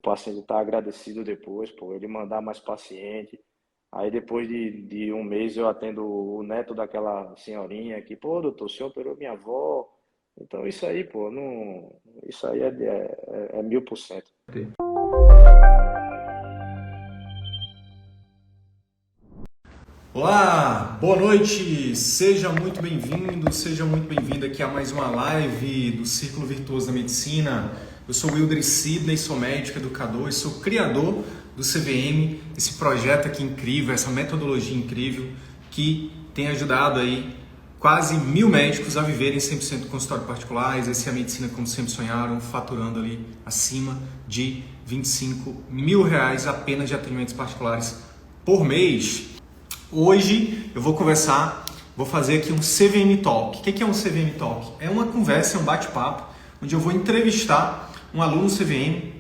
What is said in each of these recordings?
O paciente tá agradecido depois, pô, ele mandar mais paciente. Aí depois de um mês eu atendo o neto daquela senhorinha que, pô, doutor, o senhor operou minha avó. Então isso aí, pô, não, isso aí é 1000%. Olá, boa noite, seja muito bem-vindo, seja muito bem-vinda aqui a mais uma live do Círculo Virtuoso da Medicina. Eu sou o Wilder Sidney, sou médico educador e sou criador do CVM, esse projeto aqui incrível, essa metodologia incrível que tem ajudado aí quase 1000 médicos a viverem 100% do consultório particular, exercer a medicina como sempre sonharam, faturando ali acima de 25 mil reais apenas de atendimentos particulares por mês. Hoje eu vou fazer aqui um CVM Talk. O que é um CVM Talk? É uma conversa, é um bate-papo, onde eu vou entrevistar um aluno CVM,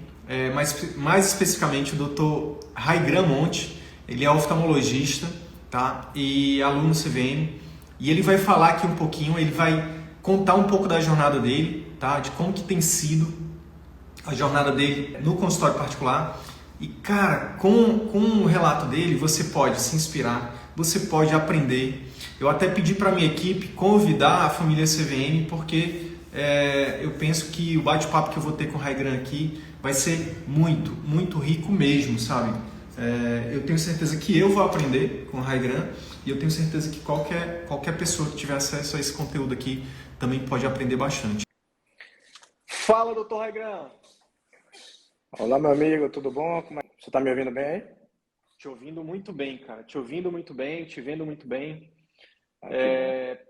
mais especificamente o Dr. Raigram Monte. Ele é oftalmologista, tá? E aluno CVM. E ele vai falar aqui um pouquinho, ele vai contar um pouco da jornada dele, tá? De como que tem sido a jornada dele no consultório particular. E, cara, com o relato dele, você pode se inspirar, você pode aprender. Eu até pedi para a minha equipe convidar a família CVM, porque eu penso que o bate-papo que eu vou ter com o Raigram aqui vai ser muito, muito rico mesmo, sabe? Eu tenho certeza que eu vou aprender com o Raigram e eu tenho certeza que qualquer pessoa que tiver acesso a esse conteúdo aqui também pode aprender bastante. Fala, doutor Raigram! Olá, meu amigo, tudo bom? Você tá me ouvindo bem aí? Te ouvindo muito bem, cara. Te ouvindo muito bem, te vendo muito bem. Ah, que bom.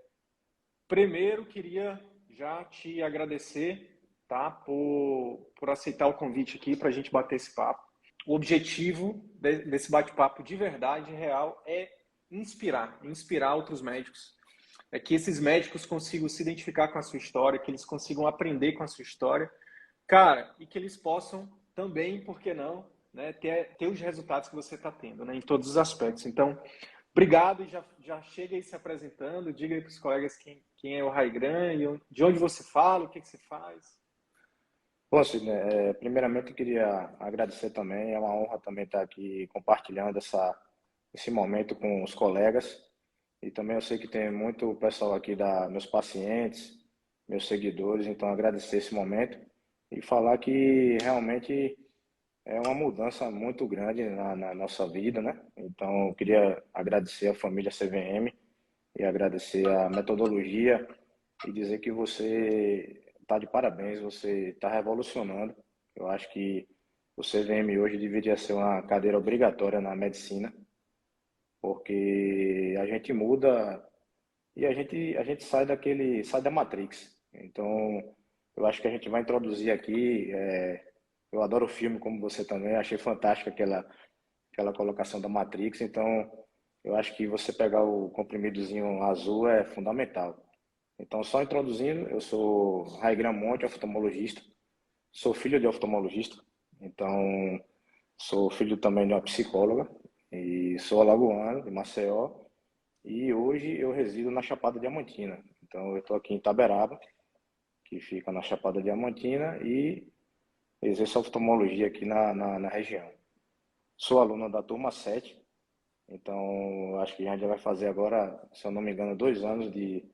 Primeiro, queria já te agradecer, tá, por aceitar o convite aqui para a gente bater esse papo. O objetivo desse bate-papo de verdade, real, é inspirar outros médicos. É que esses médicos consigam se identificar com a sua história, que eles consigam aprender com a sua história, cara, e que eles possam também, por que não, né, ter os resultados que você está tendo, né, em todos os aspectos. Então, obrigado e já chega aí se apresentando, diga aí para os colegas quem é o Raigram e de onde você fala, o que você faz. Bom, Sidney, primeiramente eu queria agradecer também, é uma honra também estar aqui compartilhando esse momento com os colegas. E também eu sei que tem muito pessoal aqui, meus pacientes, meus seguidores, então agradecer esse momento e falar que realmente é uma mudança muito grande na nossa vida, né? Então eu queria agradecer a família CVM e agradecer a metodologia e dizer que você está de parabéns, você está revolucionando. Eu acho que o CVM hoje deveria ser uma cadeira obrigatória na medicina, porque a gente muda e a gente sai da Matrix. Então, eu acho que a gente vai introduzir aqui, eu adoro o filme como você também, achei fantástica aquela colocação da Matrix, então eu acho que você pegar o comprimidozinho azul é fundamental. Então, só introduzindo, eu sou Raigram Monte, oftalmologista, sou filho de oftalmologista, então sou filho também de uma psicóloga e sou alagoano, de Maceió, e hoje eu resido na Chapada Diamantina. Então, eu estou aqui em Itaberaba, que fica na Chapada Diamantina, e exerço oftalmologia aqui na região. Sou aluno da turma 7, então acho que a gente já vai fazer agora, se eu não me engano, 2 anos de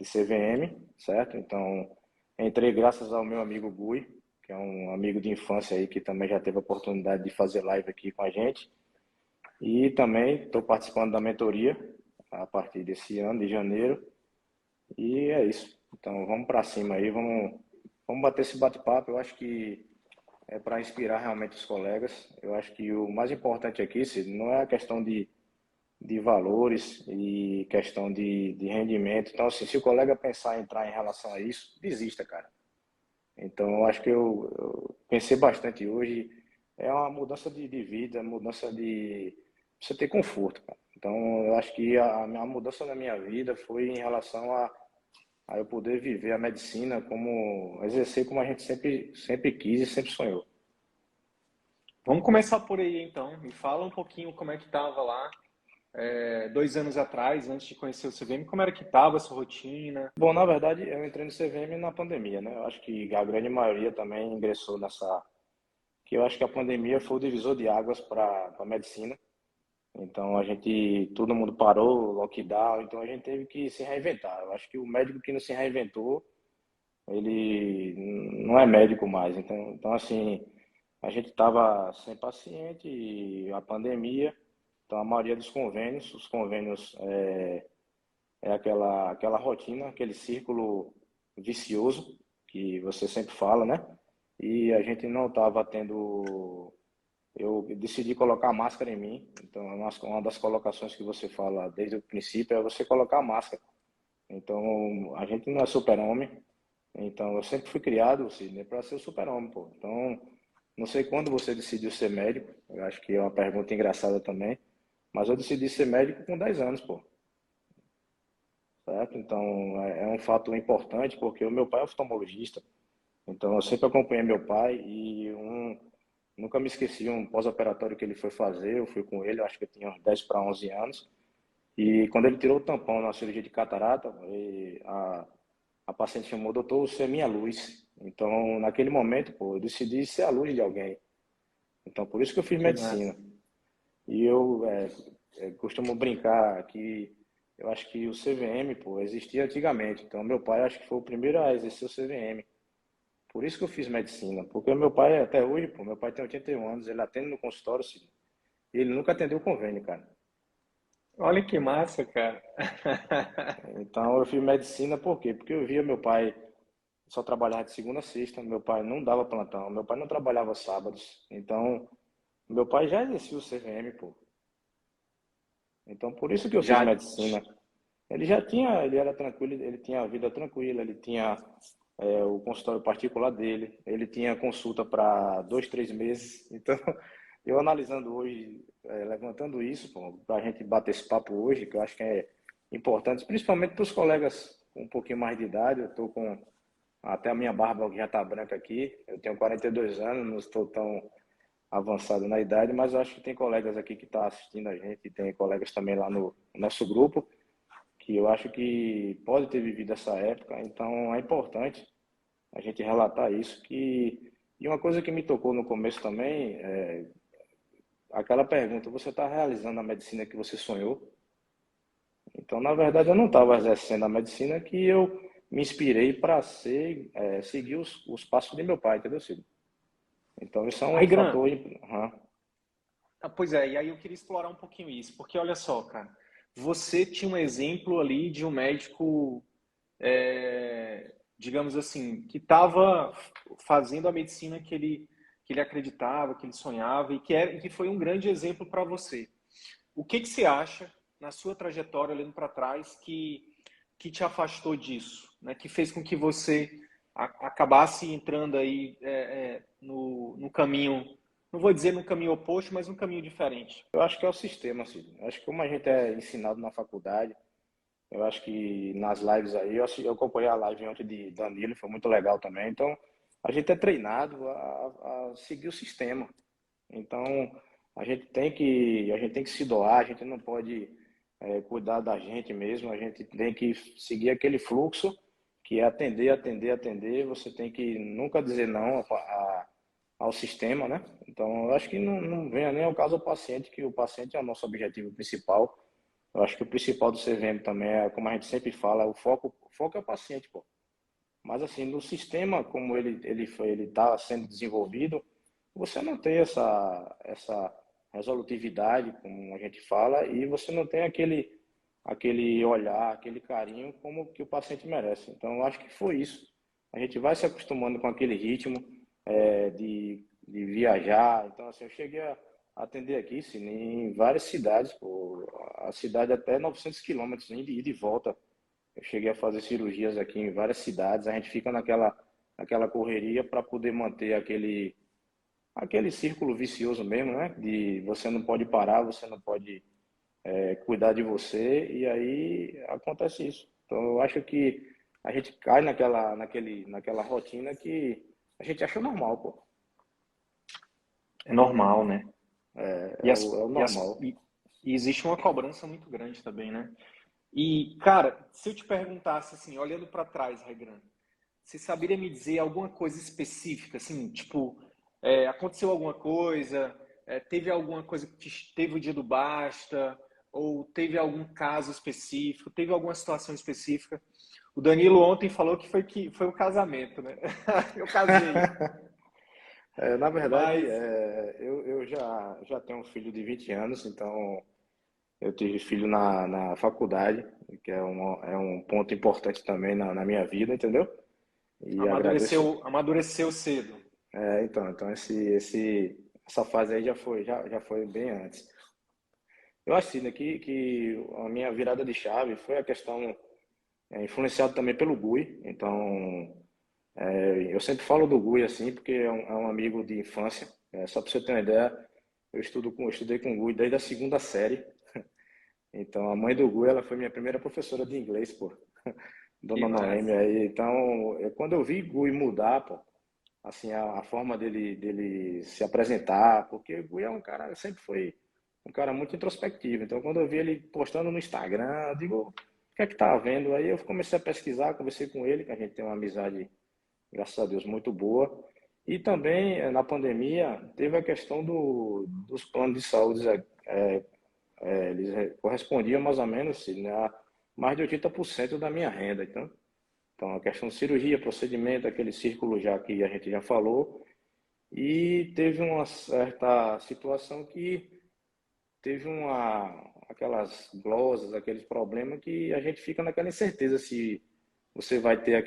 CVM, certo? Então, entrei graças ao meu amigo Gui, que é um amigo de infância aí que também já teve a oportunidade de fazer live aqui com a gente. E também estou participando da mentoria a partir desse ano, de janeiro. E é isso. Então, vamos para cima aí, vamos bater esse bate-papo. Eu acho que é para inspirar realmente os colegas. Eu acho que o mais importante aqui, Cid, não é a questão de valores e questão de rendimento. Então, assim, se o colega pensar em entrar em relação a isso, desista, cara. Então, eu acho que eu pensei bastante hoje. É uma mudança de vida, mudança de você ter conforto, cara. Então, eu acho que a mudança na minha vida foi em relação a eu poder viver a medicina como, exercer como a gente sempre quis e sempre sonhou. Vamos começar por aí, então. Me fala um pouquinho como é que estava lá, 2 anos atrás, antes de conhecer o CVM, como era que estava a sua rotina? Bom, na verdade, eu entrei no CVM na pandemia, né? Eu acho que a grande maioria também ingressou que eu acho que a pandemia foi o divisor de águas para a medicina. Então todo mundo parou, lockdown, então a gente teve que se reinventar. Eu acho que o médico que não se reinventou, ele não é médico mais. Então assim, a gente estava sem paciente e a pandemia, então a maioria dos convênios, os convênios é aquela rotina, aquele círculo vicioso que você sempre fala, né? E a gente não estava tendo. Eu decidi colocar máscara em mim. Então, uma das colocações que você fala desde o princípio é você colocar a máscara. Então, a gente não é super-homem. Então, eu sempre fui criado, Sidney, para ser o super-homem, pô. Então, não sei quando você decidiu ser médico. Eu acho que é uma pergunta engraçada também. Mas eu decidi ser médico com 10 anos, pô. Certo? Então, é um fato importante porque o meu pai é oftalmologista. Então, eu sempre acompanhei meu pai e nunca me esqueci um pós-operatório que ele foi fazer. Eu fui com ele, acho que eu tinha uns 10 para 11 anos. E quando ele tirou o tampão na cirurgia de catarata, a paciente chamou: doutor, você é minha luz. Então, naquele momento, pô, eu decidi ser a luz de alguém. Então, por isso que eu fiz Que medicina. massa. E eu costumo brincar que eu acho que o CVM, pô, existia antigamente. Então, meu pai acho que foi o primeiro a exercer o CVM. Por isso que eu fiz medicina. Porque o meu pai, até hoje, pô, meu pai tem 81 anos, ele atende no consultório, sim. E ele nunca atendeu convênio, cara. Olha que massa, cara. Então, eu fiz medicina por quê? Porque eu via meu pai só trabalhar de segunda a sexta, meu pai não dava plantão, meu pai não trabalhava sábados. Então, meu pai já exercia o CVM, pô. Então, por isso que eu fiz Já. medicina. Ele era tranquilo, ele tinha a vida tranquila, ele tinha o consultório particular dele, ele tinha consulta para 2, 3 meses. Então, eu analisando hoje, levantando isso, para a gente bater esse papo hoje, que eu acho que é importante, principalmente para os colegas com um pouquinho mais de idade. Eu estou com até a minha barba que já está branca aqui, eu tenho 42 anos, não estou tão avançado na idade, mas eu acho que tem colegas aqui que estão assistindo a gente, e tem colegas também lá no nosso grupo, que eu acho que pode ter vivido essa época. Então é importante a gente relatar isso. E uma coisa que me tocou no começo também é aquela pergunta: você está realizando a medicina que você sonhou? Então, na verdade, eu não estava exercendo a medicina que eu me inspirei para seguir os passos de meu pai, entendeu, Cid? Então, isso é um Aí, Gran, fator. Aham. pois é, e aí eu queria explorar um pouquinho isso, porque olha só, cara, você tinha um exemplo ali de um médico, digamos assim, que estava fazendo a medicina que ele acreditava, que ele sonhava e que foi um grande exemplo para você. O que você acha, na sua trajetória, olhando para trás, que te afastou disso, né? Que fez com que você acabasse entrando aí no caminho, não vou dizer no caminho oposto, mas um caminho diferente? Eu acho que é o sistema, Cid. Eu acho que como a gente é ensinado na faculdade, eu acho que nas lives aí, eu acompanhei a live ontem de Danilo, foi muito legal também. Então, a gente é treinado a seguir o sistema. Então, a gente tem que se doar, a gente não pode cuidar da gente mesmo, a gente tem que seguir aquele fluxo que é atender, atender, atender. Você tem que nunca dizer não ao sistema, né? Então, eu acho que não venha nem ao caso do paciente, que o paciente é o nosso objetivo principal. Eu acho que o principal do CVM também é, como a gente sempre fala, o foco é o paciente, pô. Mas assim, no sistema como ele está sendo desenvolvido, você não tem essa resolutividade, como a gente fala, e você não tem aquele olhar, aquele carinho como que o paciente merece. Então, eu acho que foi isso. A gente vai se acostumando com aquele ritmo de viajar. Então, assim, eu cheguei a atender aqui, sim, em várias cidades, pô, a cidade até 900 quilômetros, ida e de volta. Eu cheguei a fazer cirurgias aqui em várias cidades. A gente fica naquela correria para poder manter aquele círculo vicioso mesmo, né? De você não pode parar, você não pode cuidar de você, e aí acontece isso. Então eu acho que a gente cai naquela rotina que a gente acha normal, pô. É normal, né? É, E, é o, é o normal. e existe uma cobrança muito grande também, né? E, cara, se eu te perguntasse assim, olhando para trás, Regran, você saberia me dizer alguma coisa específica, assim, tipo, Aconteceu alguma coisa? Teve alguma coisa que teve o dia do basta? Ou teve algum caso específico? Teve alguma situação específica? O Danilo ontem falou que foi o casamento, né? Eu casei, Na verdade, mas eu já tenho um filho de 20 anos, então eu tive filho na faculdade, que é um ponto importante também na minha vida, entendeu? E agradeço. amadureceu cedo. Então essa fase aí já foi bem antes. Eu acho assim, né, que a minha virada de chave foi a questão, influenciado também pelo Gui. Então, eu sempre falo do Gui assim, porque é um amigo de infância. Só para você ter uma ideia, eu estudei com o Gui desde a segunda série. Então, a mãe do Gui, ela foi minha primeira professora de inglês, pô. Que Dona Noêmia massa. aí. Então, quando eu vi Gui mudar, pô, assim, a forma dele se apresentar, porque o Gui é um cara, sempre foi um cara muito introspectivo. Então, quando eu vi ele postando no Instagram, eu digo, o que é que tá havendo? Aí eu comecei a pesquisar, conversei com ele, que a gente tem uma amizade, graças a Deus, muito boa. E também, na pandemia, teve a questão dos planos de saúde. Eles correspondiam mais ou menos, assim, né, a mais de 80% da minha renda. Então, a questão de cirurgia, procedimento, aquele círculo já que a gente já falou. E teve uma certa situação que teve aquelas glosas, aqueles problemas que a gente fica naquela incerteza se você vai ter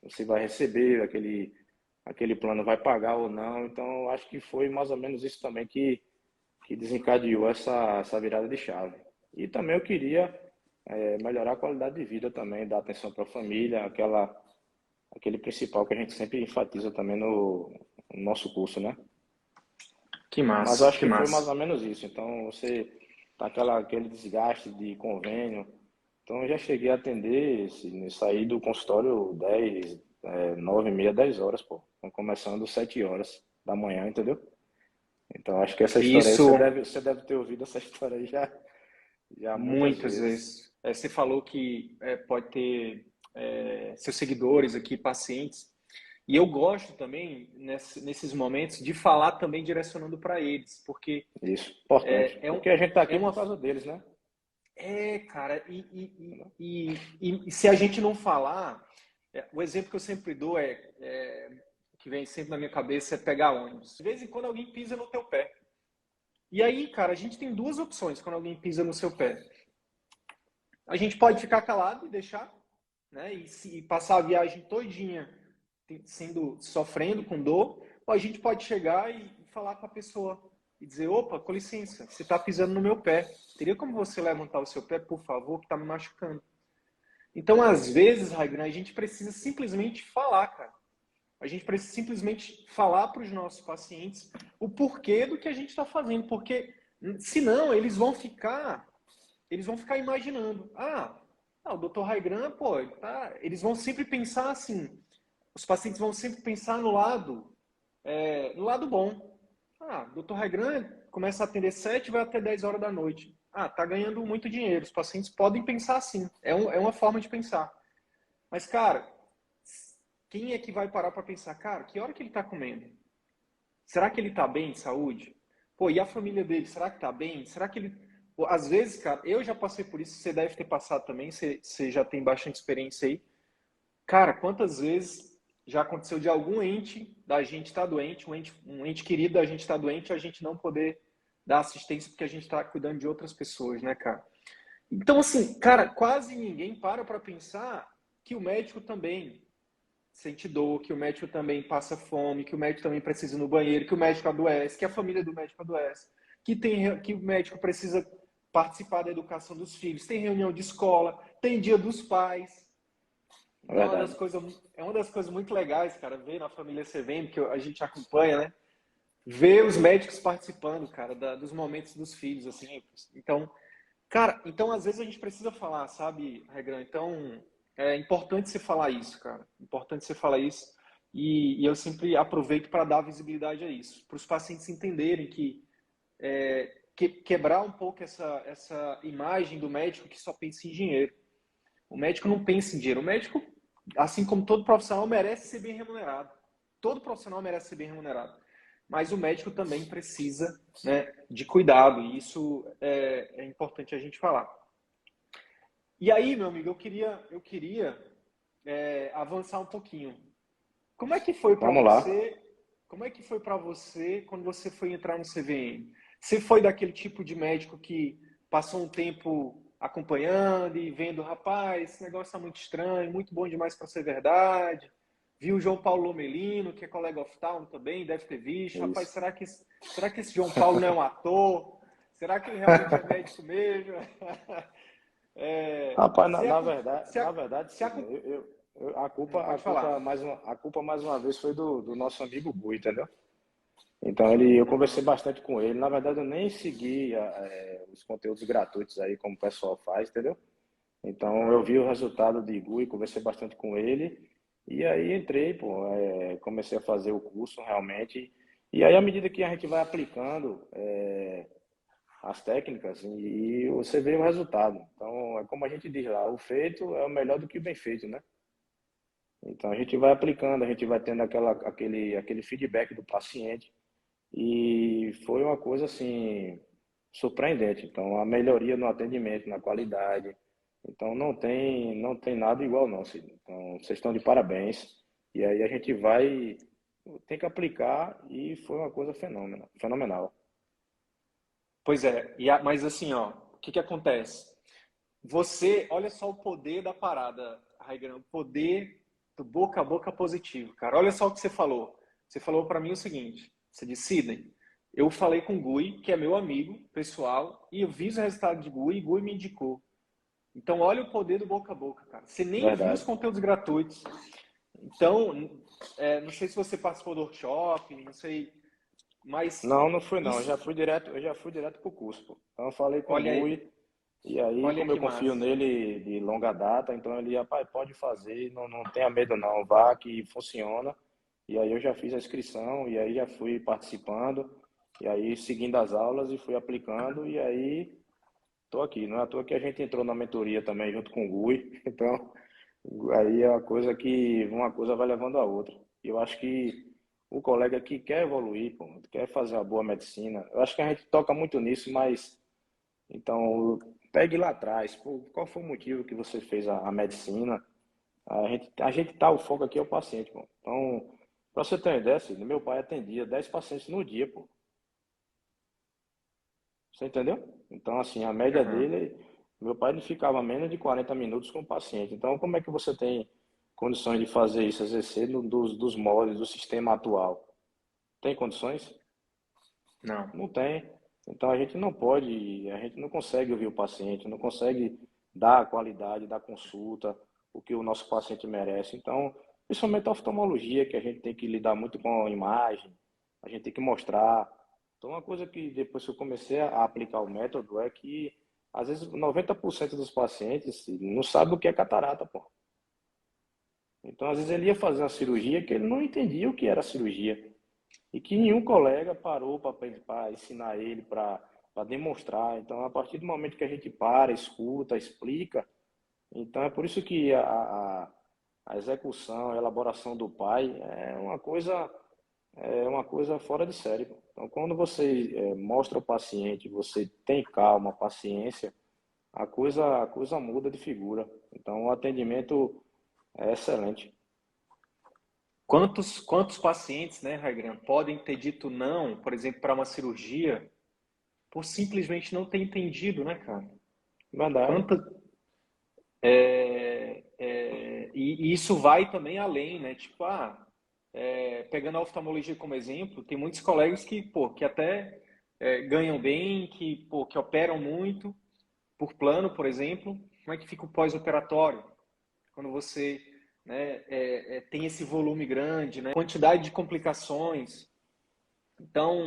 você vai receber aquele plano, vai pagar ou não. Então, eu acho que foi mais ou menos isso também que desencadeou essa virada de chave. E também eu queria melhorar a qualidade de vida também, dar atenção para a família, aquele principal que a gente sempre enfatiza também no nosso curso, né? Que Mas eu massa, acho que que foi mais massa. ou menos isso. Então, você tá aquele desgaste de convênio. Então, eu já cheguei a atender, sair do consultório 10, 9h30, 10 horas, pô. Então, começando 7 horas da manhã, entendeu? Então, acho que essa história aí, Isso você deve ter ouvido essa história aí já muitas muitas vezes. vezes. Você falou que pode ter seus seguidores aqui, pacientes. E eu gosto também, nesses momentos, de falar também direcionando para eles, porque Isso, importante. é, é, um, Porque a gente tá é aqui por uma. causa deles, né? Cara, e se a gente não falar, o exemplo que eu sempre dou que vem sempre na minha cabeça é pegar ônibus. De vez em quando alguém pisa no teu pé. E aí, cara, a gente tem duas opções quando alguém pisa no seu pé. A gente pode ficar calado e deixar, né? E passar a viagem todinha sofrendo com dor, ou a gente pode chegar e falar com a pessoa e dizer, opa, com licença, você está pisando no meu pé. Teria como você levantar o seu pé, por favor, que está me machucando? Então, às vezes, Raigan, a gente precisa simplesmente falar, cara. A gente precisa simplesmente falar para os nossos pacientes o porquê do que a gente está fazendo, porque senão eles vão ficar imaginando. O Dr. Raigran, pô, tá, eles vão sempre pensar assim. Os pacientes vão sempre pensar no lado bom. Dr. Raigran começa a atender 7 vai até 10 horas da noite. Tá ganhando muito dinheiro. Os pacientes podem pensar assim. É uma forma de pensar. Mas, cara, quem é que vai parar para pensar, cara, que hora que ele está comendo? Será que ele está bem de saúde? Pô, e a família dele, será que está bem? Será que ele... Pô, às vezes, cara, eu já passei por isso, você deve ter passado também, você já tem bastante experiência aí. Cara, quantas vezes já aconteceu de algum ente da gente estar doente, um ente querido da gente estar doente, e a gente não poder dar assistência porque a gente está cuidando de outras pessoas, né, cara? Então, assim, cara, quase ninguém para pensar que o médico também sente dor, que o médico também passa fome, que o médico também precisa ir no banheiro, que o médico adoece, que a família do médico adoece, que o médico precisa participar da educação dos filhos, tem reunião de escola, tem dia dos pais. É Então verdade. é uma das coisas muito legais, cara, ver na família Sevendo, que a gente acompanha, né? Ver os médicos participando, cara, dos momentos dos filhos, assim. Então, cara, então às vezes a gente precisa falar, sabe, Regran? Então, é importante você falar isso, cara. Importante você falar isso. E eu sempre aproveito para dar visibilidade a isso, para os pacientes entenderem que quebrar um pouco essa imagem do médico que só pensa em dinheiro. O médico não pensa em dinheiro. O médico, assim como todo profissional, merece ser bem remunerado. todo profissional merece ser bem remunerado. Mas o médico também precisa, né, de cuidado, e isso é importante a gente falar. E aí, meu amigo, eu queria avançar um pouquinho. Como é que foi para Vamos lá. você? Como é que foi para você quando você foi entrar no CVM? Você foi daquele tipo de médico que passou um tempo acompanhando e vendo, rapaz, esse negócio está muito estranho, muito bom demais para ser verdade. Viu o João Paulo Lomelino, que é colega oftalmo também, deve ter visto. Rapaz, Isso. será que esse João Paulo não é um ator? Será que ele realmente é médico mesmo? Rapaz, Se, na verdade, se, sim. pode falar. A culpa mais uma vez foi do nosso amigo Gui, entendeu? Então eu conversei Uhum. bastante com ele. Na verdade, eu nem segui os conteúdos gratuitos aí, como o pessoal faz, entendeu? Então eu vi o resultado de Gui, conversei bastante com ele. E aí entrei, pô, comecei a fazer o curso realmente. E aí, à medida que a gente vai aplicando as técnicas, e você vê o resultado. Então, é como a gente diz lá, o feito é o melhor do que o bem feito, né? Então, a gente vai aplicando, a gente vai tendo aquele feedback do paciente. E foi uma coisa assim surpreendente. Então, a melhoria no atendimento, na qualidade. Então, não tem nada igual não, Cid. Então, vocês estão de parabéns. E aí a gente tem que aplicar e foi uma coisa fenomenal. Pois é, mas assim, ó, o que acontece? Você, olha só o poder da parada, Raigan, o poder do boca a boca positivo, cara. Olha só o que você falou. Você falou para mim o seguinte: você disse, Sidney, eu falei com o Gui, que é meu amigo pessoal, e eu vi os resultados de Gui e Gui me indicou. Então, olha o poder do boca a boca, cara. Você nem viu os Verdade. conteúdos gratuitos. Então, não sei se você participou do workshop, não sei, mas Não, não fui não. isso, Eu já fui direto pro curso, pô. Então eu falei com o olha aí, Gui, e aí, olha como eu que confio massa. nele de longa data, então ele, rapaz, pode fazer, não tenha medo não, vá que funciona. E aí eu já fiz a inscrição, e aí já fui participando, e aí seguindo as aulas e fui aplicando, e aí tô aqui. Não é à toa que a gente entrou na mentoria também junto com o Gui, então aí é uma coisa vai levando a outra. E eu acho que o colega que quer evoluir, pô, quer fazer uma boa medicina, eu acho que a gente toca muito nisso, mas então pegue lá atrás, pô, qual foi o motivo que você fez a medicina? A gente tá, o foco aqui é o paciente, pô. Então, para você ter uma ideia, Cid, meu pai atendia 10 pacientes no dia, pô. Você entendeu? Então, assim, a média Uhum. dele, meu pai não ficava menos de 40 minutos com o paciente. Então, como é que você tem condições de fazer isso, exercer dos moldes do sistema atual? Tem condições? Não. Não tem. Então, a gente não consegue ouvir o paciente, não consegue dar a qualidade da consulta, o que o nosso paciente merece. Então, principalmente a oftalmologia, que a gente tem que lidar muito com a imagem, a gente tem que mostrar. Então, uma coisa que depois que eu comecei a aplicar o método é que, às vezes, 90% dos pacientes não sabem o que é catarata, pô. Então, às vezes, ele ia fazer uma cirurgia que ele não entendia o que era cirurgia. E que nenhum colega parou para ensinar ele, para demonstrar. Então, a partir do momento que a gente para, escuta, explica, então é por isso que a execução, a elaboração do pai é uma coisa fora de série. Pô. Então, quando você mostra ao paciente, você tem calma, paciência, a coisa muda de figura. Então, o atendimento é excelente. Quantos pacientes, né, Raigan, podem ter dito não, por exemplo, para uma cirurgia, por simplesmente não ter entendido, né, cara? Verdade. Quanta, e isso vai também além, né? Tipo, pegando a oftalmologia como exemplo, tem muitos colegas que, pô, que até ganham bem, que, pô, que operam muito por plano, por exemplo. Como é que fica o pós-operatório? Quando você, né, tem esse volume grande, né? Quantidade de complicações. Então,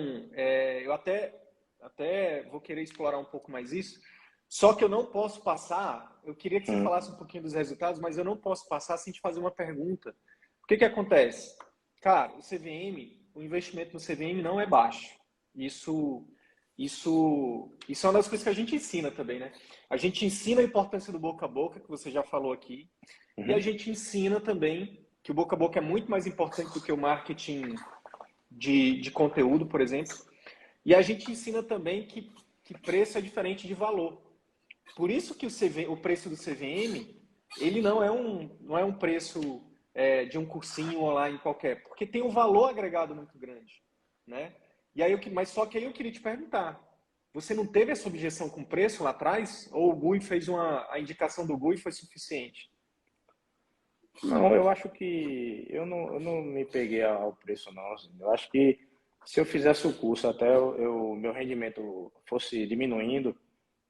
eu até vou querer explorar um pouco mais isso. Só que eu não posso passar. Eu queria que você Hum. falasse um pouquinho dos resultados, mas eu não posso passar sem te fazer uma pergunta. O que acontece? Cara, o CVM, o investimento no CVM não é baixo. Isso é uma das coisas que a gente ensina também, né? A gente ensina a importância do boca a boca, que você já falou aqui, e a Uhum. gente ensina também. que o boca a boca é muito mais importante do que o marketing de conteúdo, por exemplo. E a gente ensina também que preço é diferente de valor. Por isso que o preço do CVM, ele não é um preço de um cursinho online qualquer, porque tem um valor agregado muito grande, né? E aí, mas só que aí eu queria te perguntar, você não teve essa objeção com preço lá atrás? Ou o GUI fez a indicação do GUI foi suficiente? Não, eu acho que eu não me peguei ao preço, não. Assim. Eu acho que se eu fizesse o curso até meu rendimento fosse diminuindo,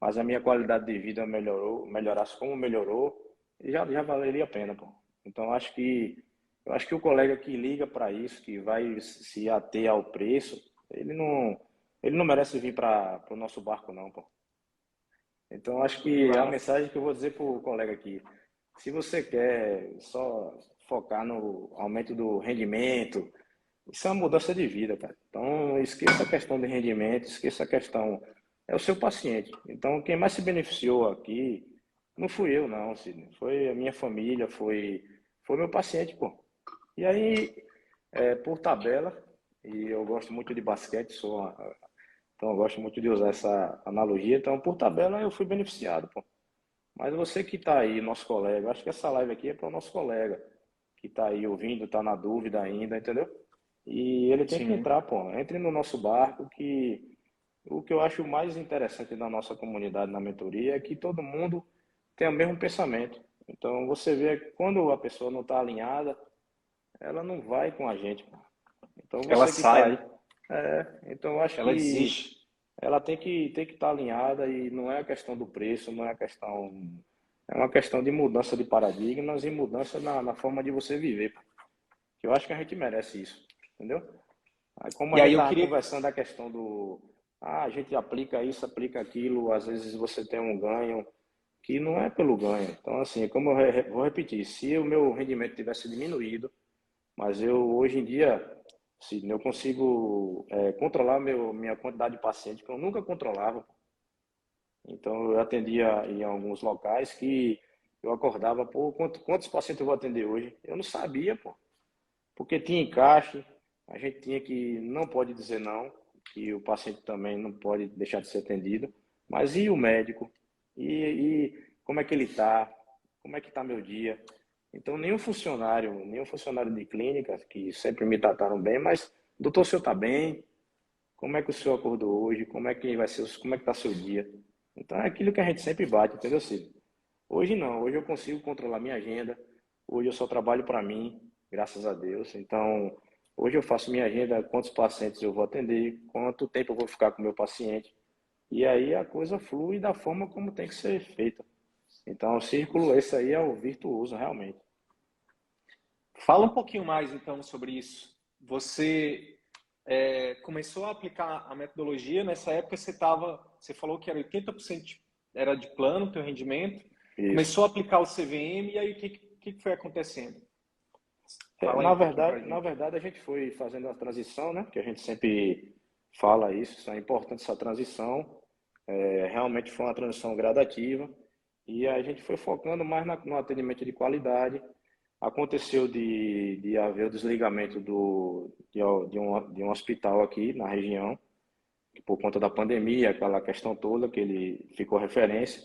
mas a minha qualidade de vida melhorasse como melhorou, já valeria a pena, pô. Então eu acho que o colega que liga para isso, que vai se ater ao preço, ele não merece vir para o nosso barco, não, pô. Então, acho que a Claro. mensagem que eu vou dizer para o colega aqui, se você quer só focar no aumento do rendimento, isso é uma mudança de vida, cara. Então, esqueça a questão de rendimento, esqueça a questão. É o seu paciente. Então, quem mais se beneficiou aqui não fui eu, não, Sidney. Foi a minha família, foi meu paciente, pô. E aí, por tabela, e eu gosto muito de basquete, então eu gosto muito de usar essa analogia. Então, por tabela, eu fui beneficiado, pô. Mas você que está aí, nosso colega, eu acho que essa live aqui é para o nosso colega que está aí ouvindo, está na dúvida ainda, entendeu? E ele tem que Sim. entrar, pô. Entre no nosso barco, que o que eu acho mais interessante da nossa comunidade na mentoria é que todo mundo tem o mesmo pensamento. Então, você vê que quando a pessoa não está alinhada, ela não vai com a gente, pô. Então, Ela você que está sai, aí, né? então eu acho Ela que desiste. ela tem que estar alinhada e não é a questão do preço, não é a questão, é uma questão de mudança de paradigmas e mudança na forma de você viver. Pô. Eu acho que a gente merece isso, entendeu? Aí, como E a gente aí eu estava queria. conversando a questão a gente aplica isso, aplica aquilo, às vezes você tem um ganho que não é pelo ganho. Então, assim, como vou repetir, se o meu rendimento tivesse diminuído, mas eu hoje em dia, se eu consigo controlar minha quantidade de pacientes que eu nunca controlava. Então, eu atendia em alguns locais que eu acordava, pô, quantos pacientes eu vou atender hoje? Eu não sabia, pô, porque tinha encaixe, a gente tinha que, não pode dizer não, que o paciente também não pode deixar de ser atendido, mas e o médico? E como é que ele está? Como é que está meu dia? Então, nenhum funcionário de clínica, que sempre me trataram bem, mas, doutor, o senhor está bem? Como é que o senhor acordou hoje? Como é que vai ser, como é que está seu dia? Então é aquilo que a gente sempre bate, entendeu, Cid? Hoje não, hoje eu consigo controlar minha agenda. Hoje eu só trabalho para mim, graças a Deus. Então, hoje eu faço minha agenda, quantos pacientes eu vou atender, quanto tempo eu vou ficar com o meu paciente. E aí a coisa flui da forma como tem que ser feita. Então, o círculo, esse aí é o virtuoso, realmente. Fala um pouquinho mais então sobre isso. Você começou a aplicar a metodologia, nessa época você falou que era 80% era de plano, teu rendimento, Isso. começou a aplicar o CVM e aí o que foi acontecendo? Fala aí um pouquinho pra Na gente. verdade, a gente foi fazendo a transição, né? Que a gente sempre fala isso, é importante essa transição. Realmente foi uma transição gradativa e a gente foi focando mais no atendimento de qualidade. Aconteceu de haver o desligamento de um hospital aqui na região, que por conta da pandemia, aquela questão toda, que ele ficou referência,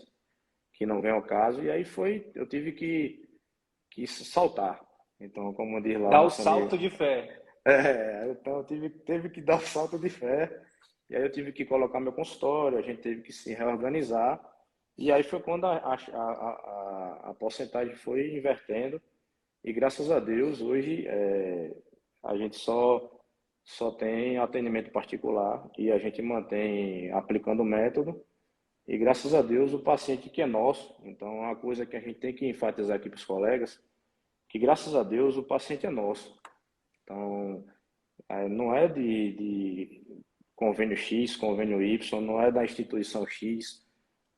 que não vem ao caso, e aí eu tive que saltar. Então, como diz lá o Dá o nosso amigo, salto de fé. então teve que dar o salto de fé, e aí eu tive que colocar meu consultório, a gente teve que se reorganizar, e aí foi quando a porcentagem foi invertendo, e graças a Deus, hoje a gente só tem atendimento particular e a gente mantém aplicando o método. E graças a Deus, o paciente que é nosso. Então, é uma coisa que a gente tem que enfatizar aqui para os colegas, que graças a Deus o paciente é nosso. Então, não é de convênio X, convênio Y, não é da instituição X.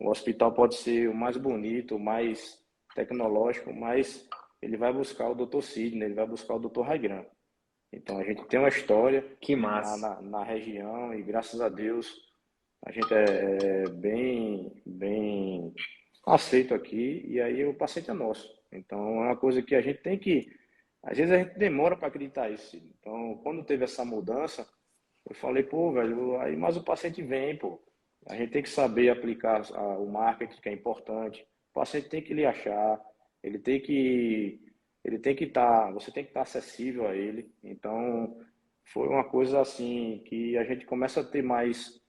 O hospital pode ser o mais bonito, o mais tecnológico, mas ele vai buscar o Dr. Sidney, ele vai buscar o Dr. Raigran. Então a gente tem uma história Que massa. na região e graças a Deus a gente é bem aceito aqui e aí o paciente é nosso. Então é uma coisa que a gente tem que Às vezes a gente demora para acreditar isso. Então, quando teve essa mudança, eu falei, pô, velho, aí, mas o paciente vem, pô. A gente tem que saber aplicar o marketing, que é importante. O paciente tem que lhe achar, ele tem que, ele tem que estar, você tem que estar acessível a ele. Então, foi uma coisa assim que a gente começa a ter mais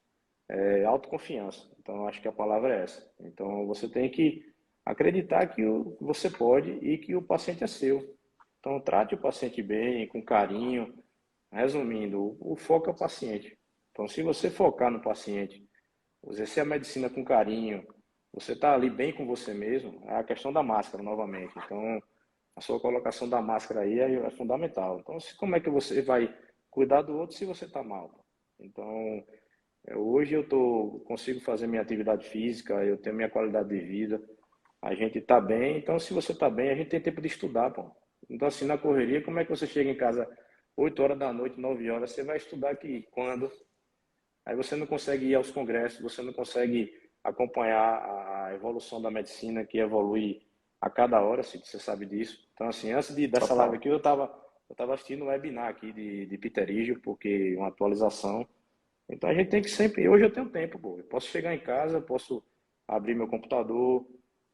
autoconfiança. Então, acho que a palavra é essa. Então, você tem que acreditar que você pode e que o paciente é seu. Então, trate o paciente bem, com carinho. Resumindo, o foco é o paciente. Então, se você focar no paciente, exercer a medicina com carinho, você está ali bem com você mesmo, é a questão da máscara, novamente. Então, a sua colocação da máscara aí é fundamental. Então, como é que você vai cuidar do outro se você está mal? Então, hoje consigo fazer minha atividade física, eu tenho minha qualidade de vida, a gente está bem, então se você está bem, a gente tem tempo de estudar, pô. Então assim, na correria, como é que você chega em casa 8 horas da noite, 9 horas, você vai estudar aqui quando? Aí você não consegue ir aos congressos, você não consegue acompanhar a evolução da medicina, que evolui a cada hora, se você sabe disso. Então assim, dessa live Total. aqui, eu tava assistindo um webinar aqui de Piterígio, porque uma atualização. Então a gente tem que sempre. Hoje eu tenho tempo, pô. Eu posso chegar em casa, posso abrir meu computador,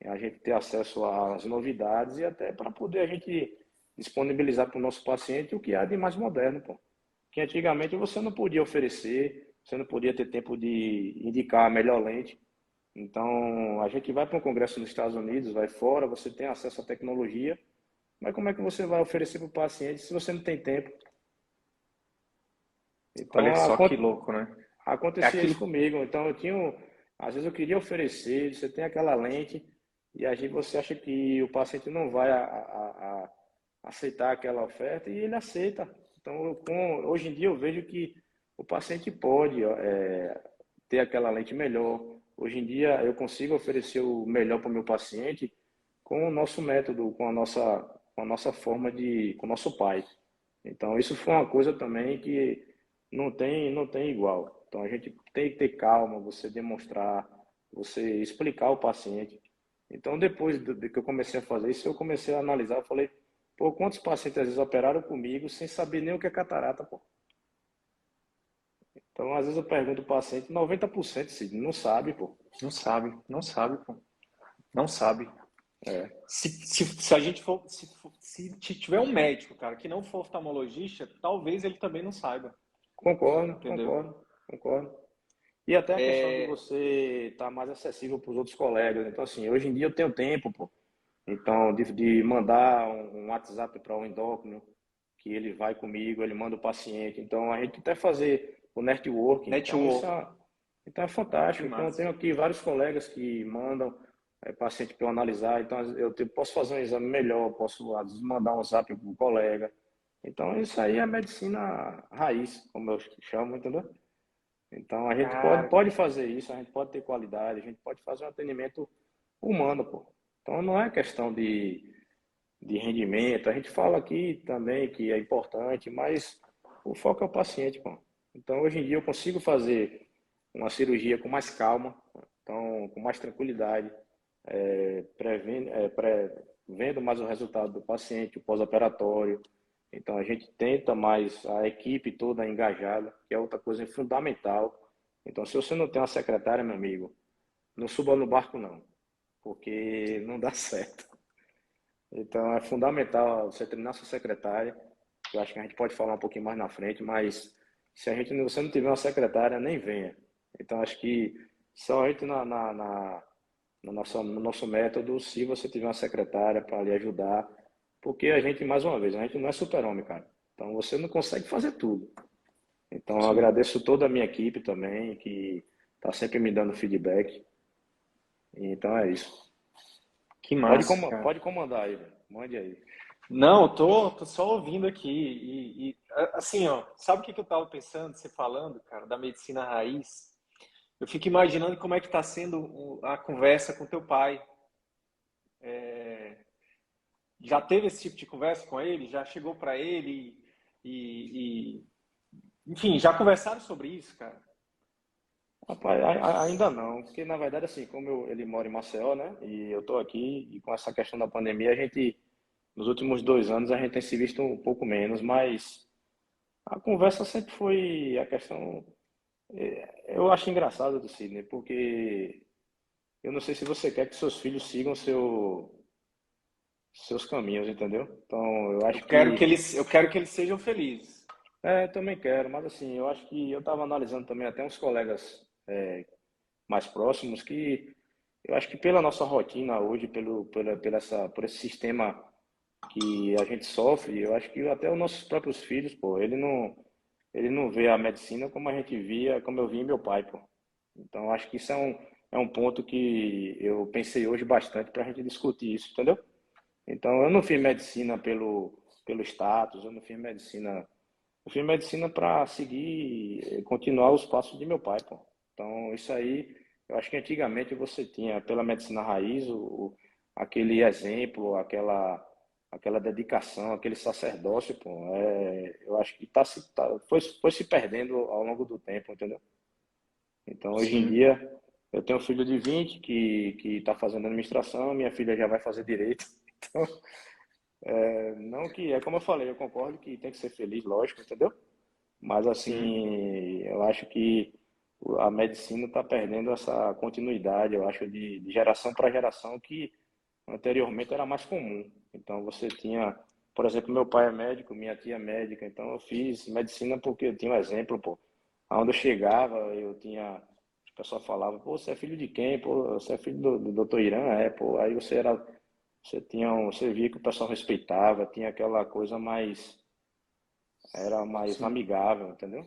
a gente ter acesso às novidades e até para poder a gente disponibilizar para o nosso paciente o que há de mais moderno, pô. Que antigamente você não podia oferecer, você não podia ter tempo de indicar a melhor lente. Então a gente vai para um congresso nos Estados Unidos, vai fora, você tem acesso à tecnologia, mas como é que você vai oferecer para o paciente se você não tem tempo? Olha Então, só que louco, né? É acontecia isso aquilo. comigo. Então, às vezes eu queria oferecer, você tem aquela lente, e aí você acha que o paciente não vai aceitar aquela oferta, e ele aceita. Então, hoje em dia eu vejo que o paciente pode ter aquela lente melhor. Hoje em dia eu consigo oferecer o melhor para o meu paciente com o nosso método, com a nossa forma com o nosso pai. Então, isso foi uma coisa também que não tem igual. Então, a gente tem que ter calma, você demonstrar, você explicar ao paciente. Então, depois de que eu comecei a fazer isso, eu comecei a analisar, eu falei, pô, quantos pacientes às vezes operaram comigo sem saber nem o que é catarata, pô? Então, às vezes eu pergunto ao paciente, 90% Cid, não sabe, pô. Não sabe, não sabe, pô. Não sabe. É, Se a gente for, se tiver um médico, cara, que não for oftalmologista, talvez ele também não saiba, concordo, entendeu? concordo, concordo. E até a questão de É, você estar mais acessível para os outros colegas. Então, assim, hoje em dia eu tenho tempo, pô. Então, de mandar um WhatsApp para o endócrino, que ele vai comigo, ele manda o paciente. Então, a gente até fazer o networking. network, Então é que fantástico. Então, eu massa. tenho aqui vários colegas que mandam paciente para eu analisar. Então, posso fazer um exame melhor, posso, às vezes, mandar um zap para o colega. Então, isso aí é medicina raiz, como eu chamo, entendeu? Então, a gente Cara, pode fazer isso, a gente pode ter qualidade, a gente pode fazer um atendimento humano, pô. Então, não é questão de rendimento. A gente fala aqui também que é importante, mas o foco é o paciente, pô. Então, hoje em dia, eu consigo fazer uma cirurgia com mais calma, então, com mais tranquilidade, vendo mais o resultado do paciente, o pós-operatório. Então, a gente tenta mais a equipe toda engajada, que é outra coisa fundamental. Então, se você não tem uma secretária, meu amigo, não suba no barco, não, porque não dá certo. Então, é fundamental você treinar sua secretária. Eu acho que a gente pode falar um pouquinho mais na frente, mas se você não tiver uma secretária, nem venha. Então, acho que só entre no nosso método se você tiver uma secretária para lhe ajudar, porque a gente, mais uma vez, a gente não é super-homem, cara. Então, você não consegue fazer tudo. Então, eu sim, agradeço toda a minha equipe também, que está sempre me dando feedback. Então, é isso. que massa, Pode cara. comandar aí, velho. Mande aí. Não, eu tô só ouvindo aqui assim, ó, sabe o que que eu tava pensando, você falando, cara, da medicina raiz? Eu fico imaginando como é que tá sendo a conversa com teu pai. Já teve esse tipo de conversa com ele? Já chegou para ele enfim, já conversaram sobre isso, cara? Rapaz, ainda não, porque na verdade, assim, como ele mora em Maceió, né, e eu tô aqui, e com essa questão da pandemia, a gente nos últimos 2 anos a gente tem se visto um pouco menos, mas a conversa sempre foi a questão. Eu acho engraçado do Sidney, porque eu não sei se você quer que seus filhos sigam seus caminhos, entendeu? Então, eu acho que. Eu quero que eles sejam felizes. Eu também quero, mas assim, eu acho que eu estava analisando também até uns colegas mais próximos que eu acho que pela nossa rotina hoje, por esse sistema que a gente sofre, eu acho que até os nossos próprios filhos, pô, ele não vê a medicina como a gente via, como eu vi meu pai, pô. Então, eu acho que isso é um ponto que eu pensei hoje bastante para a gente discutir isso, entendeu? Então, eu não fiz medicina pelo status, eu fiz medicina para seguir, continuar os passos de meu pai, pô. Então, isso aí, eu acho que antigamente você tinha, pela medicina raiz, aquele exemplo, aquela dedicação, aquele sacerdócio, pô. Eu acho que foi se perdendo ao longo do tempo, entendeu? Então, hoje em Sim. dia, eu tenho um filho de 20 que está fazendo administração, minha filha já vai fazer direito. Então, não que, é como eu falei, eu concordo que tem que ser feliz, lógico, entendeu? Mas Sim. assim, eu acho que a medicina está perdendo essa continuidade, eu acho, de geração para geração que anteriormente era mais comum. Então você tinha, por exemplo, meu pai é médico, minha tia é médica, então eu fiz medicina porque eu tinha um exemplo, pô. Aonde eu chegava, eu tinha, o pessoal falava, pô, você é filho de quem? Pô, você é filho do doutor Irã? Pô. Aí você via que o pessoal respeitava, tinha aquela coisa era mais Sim. amigável, entendeu?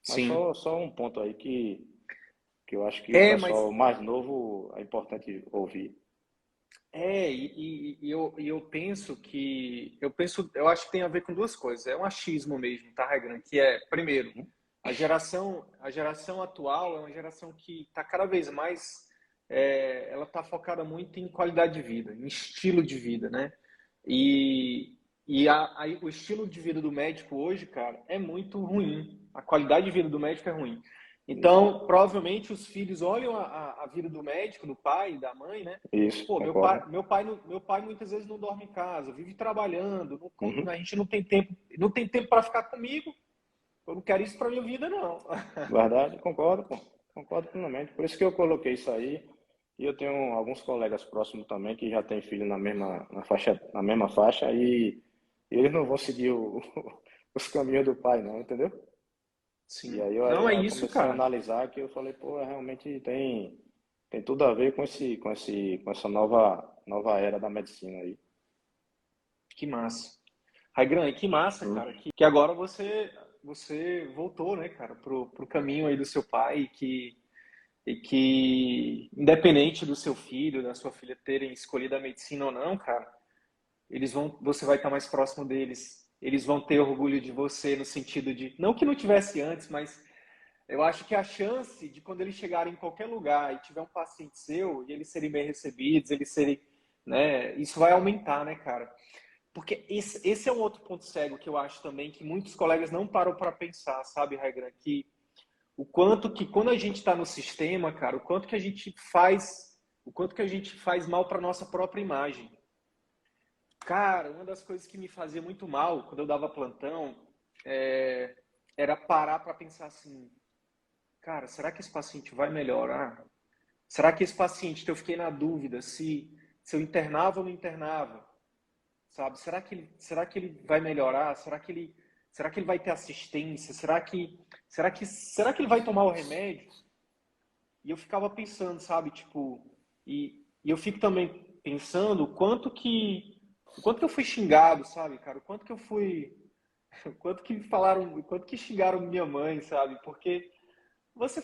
Mas Sim. só um ponto aí que eu acho que o É, mas pessoal mais novo é importante ouvir. eu penso eu acho que tem a ver com duas coisas. É um achismo mesmo, tá, Regan? Que é, primeiro, a geração atual é uma geração que está cada vez mais, ela está focada muito em qualidade de vida, em estilo de vida, né? E, o estilo de vida do médico hoje, cara, é muito ruim. A qualidade de vida do médico é ruim. Isso, Então, provavelmente os filhos olham a vida do médico, do pai, da mãe, né? isso, Pô, concordo. meu pai muitas vezes não dorme em casa, vive trabalhando, Uhum. a gente não tem tempo para ficar comigo. Eu não quero isso para minha vida, não. Verdade, concordo, pô. Concordo plenamente. Por isso que eu coloquei isso aí. E eu tenho alguns colegas próximos também que já têm filho na mesma faixa e eles não vão seguir os caminhos do pai, não, entendeu? E Sim. aí Não é eu isso, comecei a cara. analisar que eu falei, pô, realmente tem tudo a ver com essa nova era da medicina aí. Que massa. Raigran, que massa, Hum. cara, que agora você voltou, né, cara, pro caminho aí do seu pai e que independente do seu filho, da sua filha terem escolhido a medicina ou não, cara, você vai estar mais próximo deles. Eles vão ter orgulho de você no sentido de, não que não tivesse antes, mas eu acho que a chance de quando eles chegarem em qualquer lugar e tiver um paciente seu e eles serem bem recebidos, eles serem, né, isso vai aumentar, né, cara? Porque esse é um outro ponto cego que eu acho também que muitos colegas não param para pensar, sabe, Raigran? Que o quanto que quando a gente está no sistema, cara, o quanto que a gente faz mal para nossa própria imagem. Cara, uma das coisas que me fazia muito mal quando eu dava plantão é, era parar para pensar assim, cara, será que esse paciente vai melhorar? Será que esse paciente, que eu fiquei na dúvida se eu internava ou não internava, sabe? Será que ele vai melhorar? Será que ele vai ter assistência? Será que ele vai tomar o remédio? E eu ficava pensando, sabe, tipo, e eu fico também pensando o quanto que eu fui xingado, sabe, cara? O quanto que falaram, o quanto que xingaram minha mãe, sabe? Porque você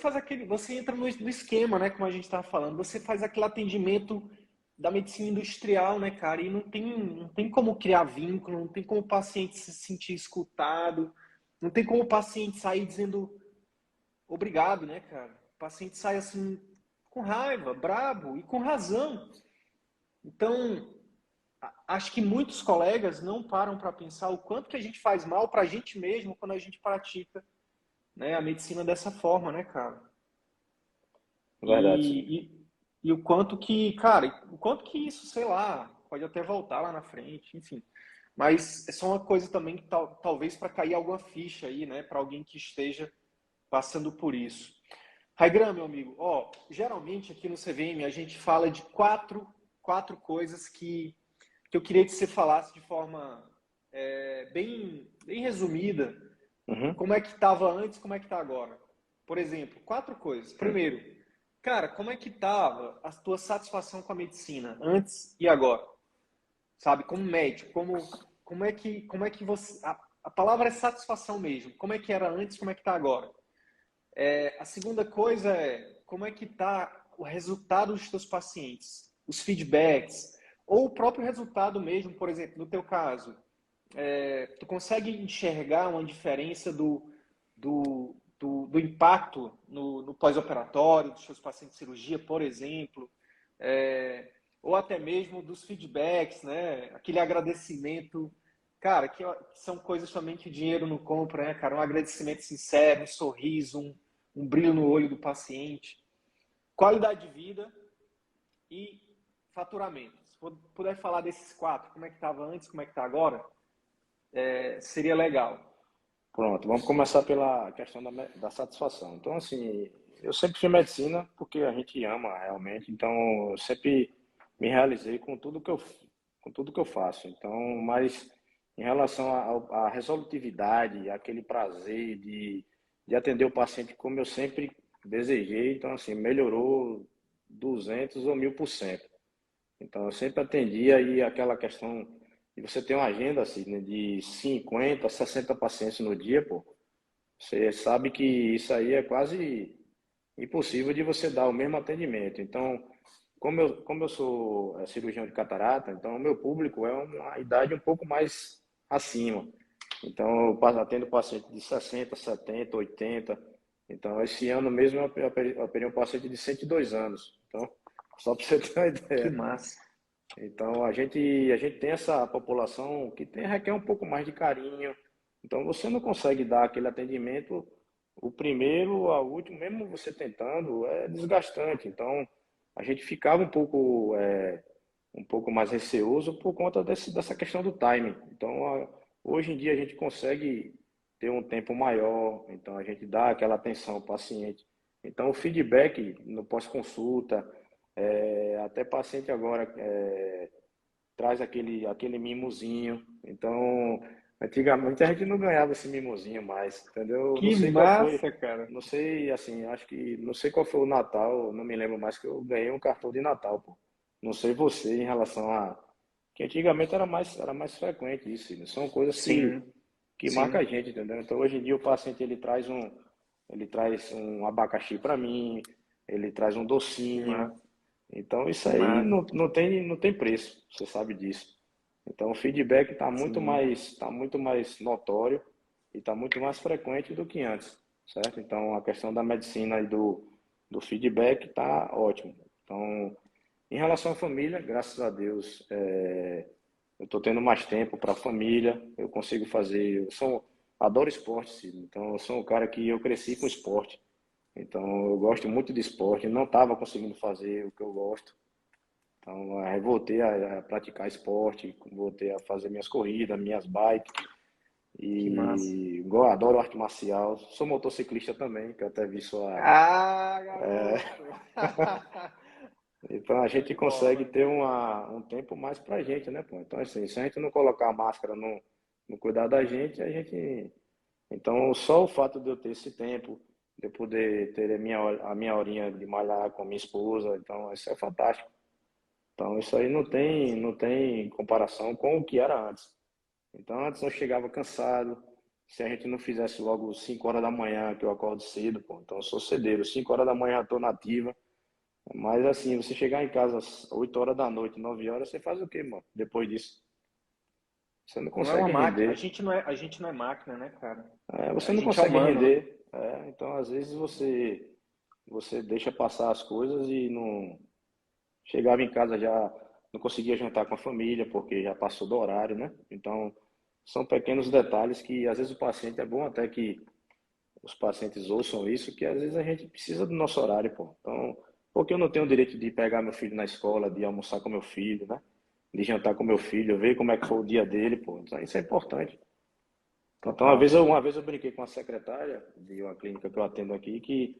entra no esquema, né, como a gente estava falando, você faz aquele atendimento da medicina industrial, né, cara? E não tem como criar vínculo, não tem como o paciente se sentir escutado, não tem como o paciente sair dizendo obrigado, né, cara? O paciente sai assim com raiva, brabo e com razão. Então, acho que muitos colegas não param para pensar o quanto que a gente faz mal para a gente mesmo quando a gente pratica, né, a medicina dessa forma, né, cara? Verdade, sim. E o quanto que, cara, o quanto que isso, sei lá. pode até voltar lá na frente, enfim. Mas é só uma coisa também que talvez para cair alguma ficha aí, né, para alguém que esteja passando por isso. Raigram, meu amigo, ó, geralmente aqui no CVM a gente fala de quatro coisas que eu queria que você falasse de forma bem resumida. Uhum. Como é que estava antes, como é que está agora? Por exemplo, quatro coisas. Primeiro, cara, como é que estava a tua satisfação com a medicina antes e agora? Sabe, como médico, como é que você... A palavra é satisfação mesmo. Como é que era antes, como é que está agora? A segunda coisa é como é que está o resultado dos teus pacientes, os feedbacks, ou o próprio resultado mesmo, por exemplo, no teu caso, tu consegue enxergar uma diferença do impacto no pós-operatório, dos seus pacientes de cirurgia, por exemplo, ou até mesmo dos feedbacks, né? Aquele agradecimento, cara, que são coisas também que o dinheiro não compra, né, cara? Um agradecimento sincero, um sorriso, um brilho no olho do paciente, qualidade de vida e faturamento. Se puder falar desses quatro, como é que estava antes, como é que está agora, seria legal. Pronto, vamos começar pela questão da satisfação. Então, assim, eu sempre fiz medicina porque a gente ama realmente, então eu sempre me realizei com tudo que eu faço. Então, mas em relação à resolutividade, aquele prazer de atender o paciente como eu sempre desejei, então, assim, melhorou 200 ou 1000%. Então, eu sempre atendi aí aquela questão de você ter uma agenda assim, né, de 50, 60 pacientes no dia, pô. Você sabe que isso aí é quase impossível de você dar o mesmo atendimento. Então, como eu sou cirurgião de catarata, então o meu público é uma idade um pouco mais acima. Então, eu atendo paciente de 60, 70, 80. Então, esse ano mesmo eu operei um paciente de 102 anos. Então, só para você ter uma Que ideia. massa. Então a gente tem essa população que requer um pouco mais de carinho. Então você não consegue dar aquele atendimento, o primeiro ao último, mesmo você tentando, é desgastante. Então a gente ficava um pouco mais receoso por conta dessa questão do timing. Então hoje em dia a gente consegue ter um tempo maior, então a gente dá aquela atenção ao paciente. Então o feedback no pós-consulta, até paciente agora traz aquele mimozinho. Então, antigamente a gente não ganhava esse mimozinho mais, entendeu? Não Que sei qual foi, massa, cara. não sei, assim, acho que, não sei qual foi o Natal, não me lembro mais que eu ganhei um cartão de Natal, pô. Não sei você em relação a, que antigamente era mais frequente isso, né? São coisas Sim, que marcam a sim. gente, entendeu? Então, hoje em dia o paciente ele traz um abacaxi para mim, ele traz um Que docinho, massa, então, isso que aí massa. não tem preço, você sabe disso. Então, o feedback Sim, tá muito mais notório e está muito mais frequente do que antes, certo? Então, a questão da medicina e do feedback está ótimo. Então, em relação à família, graças a Deus, eu estou tendo mais tempo para a família, eu consigo fazer, adoro esporte, Cid. Então, eu sou um cara que eu cresci com esporte. Então, eu gosto muito de esporte, não estava conseguindo fazer o que eu gosto. Então, aí voltei a praticar esporte, voltei a fazer minhas corridas, minhas bikes. que massa. E adoro arte marcial. Sou motociclista também, que eu até vi sua. Ah, garoto! Então a Show gente de consegue bola. ter um tempo mais pra gente, né, pô? Então, assim, se a gente não colocar a máscara no cuidar da gente, a gente. Então, só o fato de eu ter esse tempo, de eu poder ter a minha horinha de malhar com a minha esposa, então isso é fantástico. Então, isso aí Que massa. não tem comparação com o que era antes. Então, antes eu chegava cansado. Se a gente não fizesse logo 5 horas da manhã, que eu acordo cedo, pô, então eu sou cedeiro, 5 horas da manhã já estou nativa. Mas assim, você chegar em casa às 8 horas da noite, 9 horas, você faz o quê, mano? Depois disso, você não Não é uma consegue máquina. render. A gente não é máquina, né, cara? Você A não gente é consegue humano, né? render. Então, às vezes, você deixa passar as coisas e não. Chegava em casa já não conseguia jantar com a família, porque já passou do horário, né? Então, são pequenos detalhes que às vezes o paciente é bom até que os pacientes ouçam isso, que às vezes a gente precisa do nosso horário, pô. Então, porque eu não tenho o direito de pegar meu filho na escola, de almoçar com meu filho, né? de jantar com meu filho, ver como é que foi o dia dele, pô. Então, isso é importante. Então, Total. uma vez eu brinquei com a secretária de uma clínica que eu atendo aqui, que,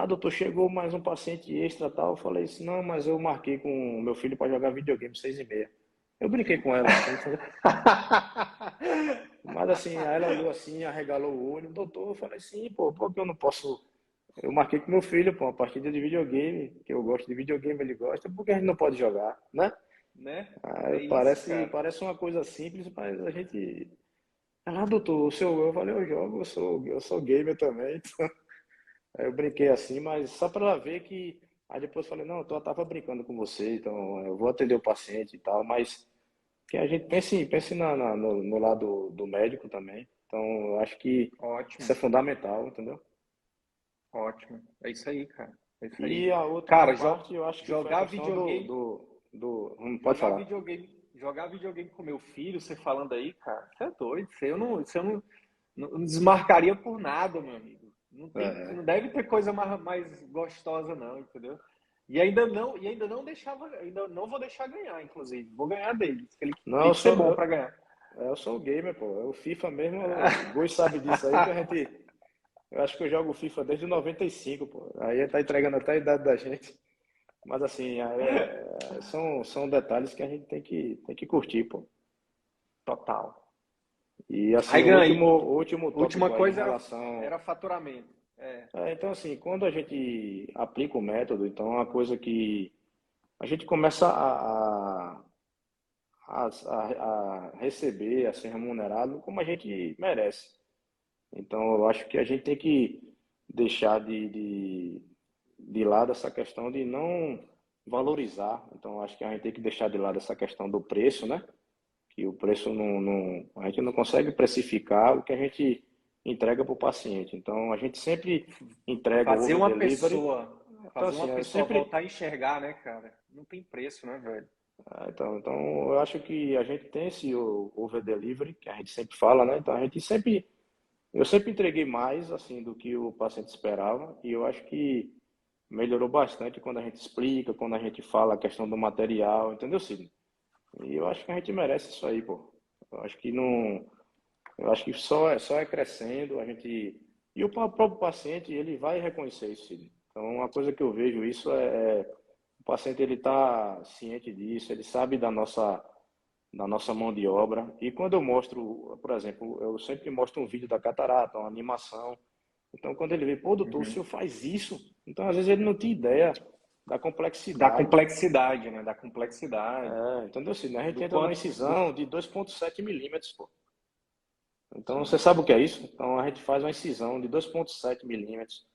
doutor, chegou mais um paciente extra tal. Eu falei assim, não, mas eu marquei com o meu filho para jogar videogame 6h30. Eu brinquei com ela assim, entendeu? Mas assim, aí ela olhou assim, arregalou o olho, doutor, eu falei, sim, pô, por que eu não posso? Eu marquei com meu filho, pô, uma partida de videogame, que eu gosto de videogame, ele gosta, por que a gente não pode jogar, né? Né? Aí É isso, cara. parece uma coisa simples, mas a gente. Doutor, eu falei, eu jogo, eu sou gamer também, então. Aí eu brinquei assim, mas só para ela ver que. Aí depois eu falei, não, eu tava brincando com você, então eu vou atender o paciente e tal, mas que a gente pense no lado do médico também. Então, eu acho que isso Ótimo, é fundamental, entendeu? ótimo. É isso aí, cara. É isso aí. E a outra Cara, parte, eu acho que foi a jogar questão videogame, pode falar. jogar videogame com meu filho, você falando aí, cara, você é doido. Você não, não desmarcaria por nada, meu amigo. Não É. deve ter coisa mais gostosa, não, entendeu? E ainda não deixava, ainda não vou deixar ganhar, inclusive. Vou ganhar dele. Ele Não, tem que ser bom para ganhar. eu sou o gamer, pô. O FIFA mesmo, o Goi sabe disso aí, que a gente. Eu acho que eu jogo FIFA desde 95, pô. Aí tá entregando até a idade da gente. Mas assim, são detalhes que a gente tem que curtir, pô. Total. E assim, Aí ganhei. o último Última tópico aí em coisa relação. era faturamento. É. Então, assim, quando a gente aplica o método, então é uma coisa que a gente começa a receber, a ser remunerado como a gente merece. Então, eu acho que a gente tem que deixar de lado essa questão de não valorizar. Então, eu acho que a gente tem que deixar de lado essa questão do preço, né? Que o preço a gente não consegue precificar o que a gente entrega para o paciente. Então, a gente sempre entrega o Fazer over uma delivery. pessoa, Então, fazer assim, uma eu pessoa sempre. voltar a enxergar, né, cara? Não tem preço, né, velho? Então, eu acho que a gente tem esse over delivery, que a gente sempre fala, né? Então, eu sempre entreguei mais, assim, do que o paciente esperava. E eu acho que melhorou bastante quando a gente explica, quando a gente fala a questão do material, entendeu, Sidney? E eu acho que a gente merece isso aí, pô. Eu acho que não. Eu acho que só é crescendo, a gente. E o próprio paciente, ele vai reconhecer isso, Sidney. Então, uma coisa que eu vejo isso o paciente ele está ciente disso, ele sabe da nossa mão de obra. E quando eu mostro, por exemplo, eu sempre mostro um vídeo da catarata, uma animação. Então, quando ele vê, pô, doutor, o Uhum. senhor faz isso? Então, às vezes ele não tinha ideia da Da complexidade. complexidade, né? Da complexidade. Entendeu? Assim, a gente Do entra numa quanto. Do... incisão de 2,7 milímetros, pô. Então, você sabe o que é isso? Então, a gente faz uma incisão de 2,7 milímetros.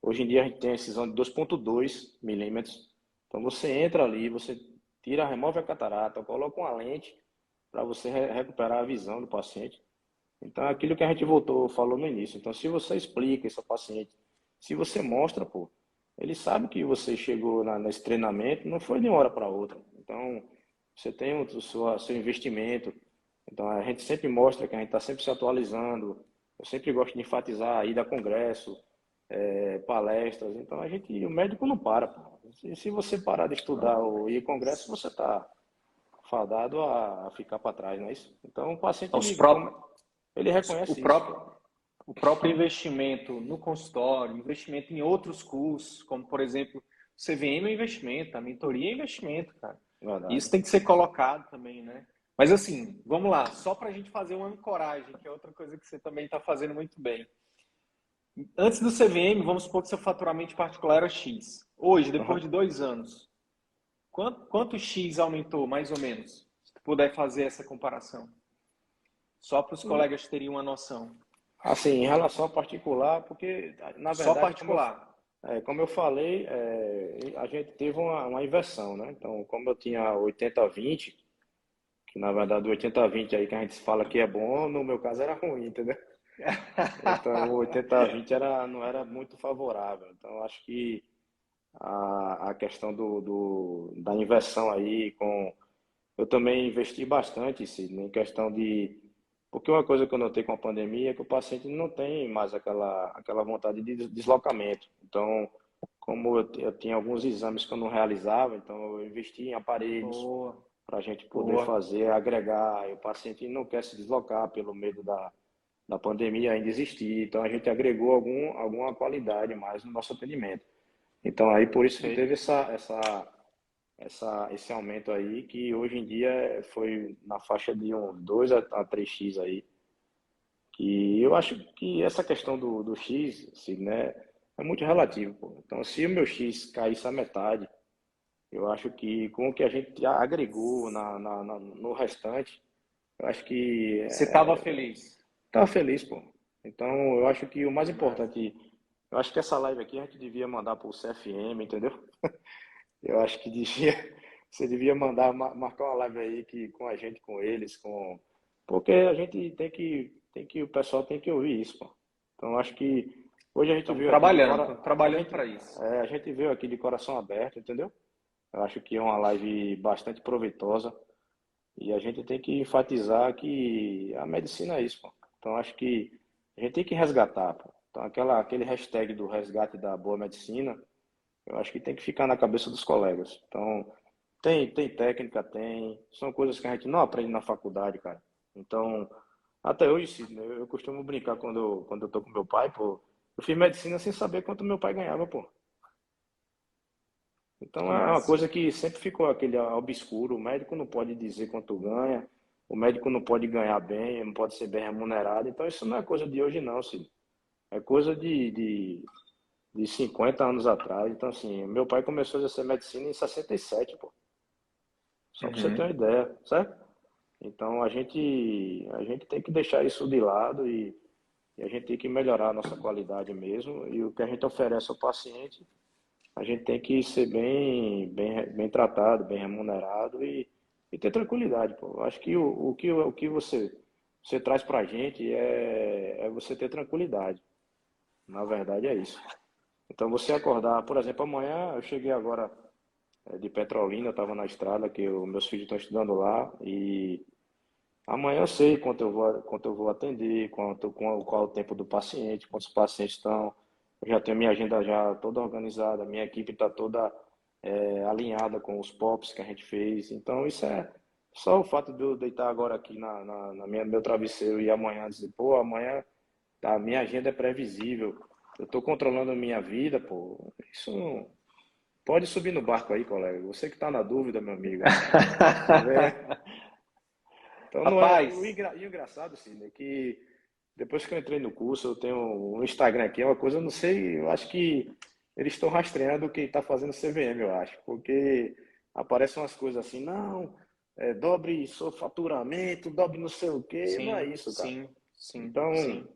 Hoje em dia, a gente tem a incisão de 2,2 milímetros. Então, você entra ali, você remove a catarata, coloca uma lente para você recuperar a visão do paciente. Então, é aquilo que a gente falou no início. Então, se você explica isso ao paciente, se você mostra, pô, ele sabe que você chegou nesse treinamento, não foi de uma hora para outra. Então, você tem seu investimento. Então, a gente sempre mostra que a gente está sempre se atualizando. Eu sempre gosto de enfatizar a ida a congresso, palestras. Então, o médico não para, pô. Se você parar de estudar ou ir a congresso, você está fadado a ficar para trás, não é isso? Então, o paciente, Os próprios, ele o reconhece isso, pô. próprio, o próprio investimento no consultório, investimento em outros cursos, como, por exemplo, o CVM é investimento, a mentoria é investimento, cara. Verdade. Isso tem que ser colocado também, né? Mas assim, vamos lá, só para a gente fazer uma ancoragem, que é outra coisa que você também está fazendo muito bem. Antes do CVM, vamos supor que seu faturamento particular era X. Hoje, depois Uhum. de 2 anos, quanto X aumentou, mais ou menos? Se tu puder fazer essa comparação. Só para os colegas terem uma noção. Assim, em relação ao particular, porque, na Só verdade, particular. como eu falei, a gente teve uma inversão, né? Então, como eu tinha 80-20, que na verdade o 80-20 aí que a gente fala que é bom, no meu caso era ruim, entendeu? Então, o 80-20 não era muito favorável. Então, eu acho que a questão da inversão aí, eu também investi bastante, Sidney, em questão de. Porque uma coisa que eu notei com a pandemia é que o paciente não tem mais aquela vontade de deslocamento. Então, como eu tinha alguns exames que eu não realizava, então eu investi em aparelhos Boa. para a gente poder Boa. fazer, agregar. E o paciente não quer se deslocar pelo medo da pandemia ainda existir. Então, a gente agregou alguma qualidade mais no nosso atendimento. Então, aí por isso que Perfeito. teve esse aumento aí, que hoje em dia foi na faixa de um 2 a 3x aí. Que eu acho que essa questão do X, assim, né, é muito relativo, pô. Então, se o meu X caísse a metade, eu acho que com o que a gente agregou no restante, eu acho que Você estava feliz? tá feliz, pô. Então, eu acho que o mais Que massa. importante, eu acho que essa live aqui a gente devia mandar para o CFM, entendeu? Eu acho que devia, você devia mandar, marcar uma live aí com a gente, com eles, porque a gente o pessoal tem que ouvir isso, pô. Então, eu acho que hoje a gente veio aqui Estamos trabalhando para isso. a gente veio aqui de coração aberto, entendeu? Eu acho que é uma live bastante proveitosa e a gente tem que enfatizar que a medicina é isso, pô. Então, acho que a gente tem que resgatar, pô. Então, aquele hashtag do resgate da boa medicina, eu acho que tem que ficar na cabeça dos colegas. Então, tem técnica, são coisas que a gente não aprende na faculdade, cara. Então, até hoje, Sidney, eu costumo brincar quando eu tô com meu pai, pô. Eu fiz medicina sem saber quanto meu pai ganhava, pô. Que Então é uma massa. coisa que sempre ficou aquele obscuro. O médico não pode dizer quanto ganha, o médico não pode ganhar bem, não pode ser bem remunerado. Então isso não é coisa de hoje, não, Sidney. É coisa de 50 anos atrás. Então, assim, meu pai começou a exercer medicina em 67, pô. Só para você ter uma Uhum. ideia, certo? Então a gente tem que deixar isso de lado e a gente tem que melhorar a nossa qualidade mesmo. E o que a gente oferece ao paciente, a gente tem que ser bem tratado, bem remunerado e ter tranquilidade, pô. Eu acho que o que você traz pra gente é você ter tranquilidade. Na verdade é isso. Então você acordar, por exemplo, amanhã eu cheguei agora de Petrolina, eu estava na estrada, que meus filhos estão estudando lá, e amanhã eu sei quanto eu vou atender, qual é o tempo do paciente, quantos pacientes estão. Eu já tenho minha agenda já toda organizada, minha equipe está toda alinhada com os POPs que a gente fez. Então isso é só o fato de eu deitar agora aqui meu travesseiro e amanhã dizer, pô, amanhã a minha agenda é previsível, eu estou controlando a minha vida, pô, isso não. Pode subir no barco aí, colega. Você que está na dúvida, meu amigo. Então não é. Rapaz, E o engraçado, Sidney, é que depois que eu entrei no curso, eu tenho um Instagram aqui, é uma coisa, eu não sei, eu acho que eles estão rastreando quem está fazendo CVM, eu acho, porque aparecem umas coisas assim, não, dobre seu faturamento, dobre não sei o quê, não é sim, isso, cara. sim, sim, Então, sim.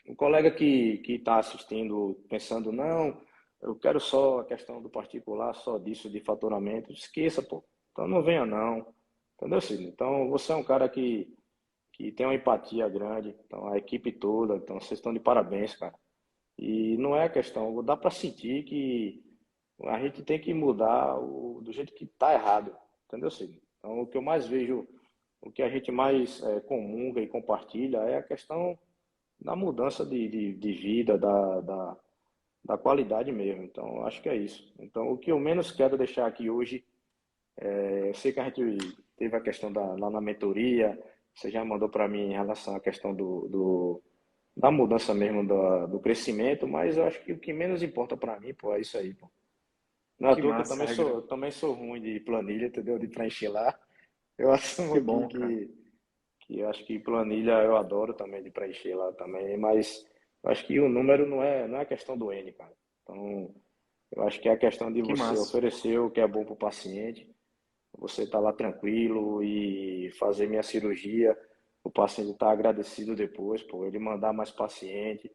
o colega que está assistindo, pensando, não, eu quero só a questão do particular, só disso, de faturamento, esqueça, pô. Então não venha não. Entendeu, Sidney? Então você é um cara que tem uma empatia grande, então a equipe toda, então vocês estão de parabéns, cara. E não é questão, dá para sentir que a gente tem que mudar do jeito que tá errado, entendeu, Sidney? Então o que eu mais vejo, o que a gente mais comunga e compartilha é a questão da mudança de vida, da qualidade mesmo. Então, eu acho que é isso. Então, o que eu menos quero deixar aqui hoje, eu sei que a gente teve a questão lá na mentoria, você já mandou para mim em relação à questão da mudança mesmo do crescimento, mas eu acho que o que menos importa para mim, pô, é isso aí, pô. Não é à Que toa que massa, eu também sou ruim de planilha, entendeu? De preencher lá. Eu assumo que aqui bom, cara. que eu acho que planilha eu adoro também de preencher lá também, mas eu acho que o número não é a questão do N, cara. Então, eu acho que é a questão de Que você massa. oferecer o que é bom para o paciente, você estar lá tranquilo e fazer minha cirurgia, o paciente estar agradecido depois, pô, ele mandar mais paciente.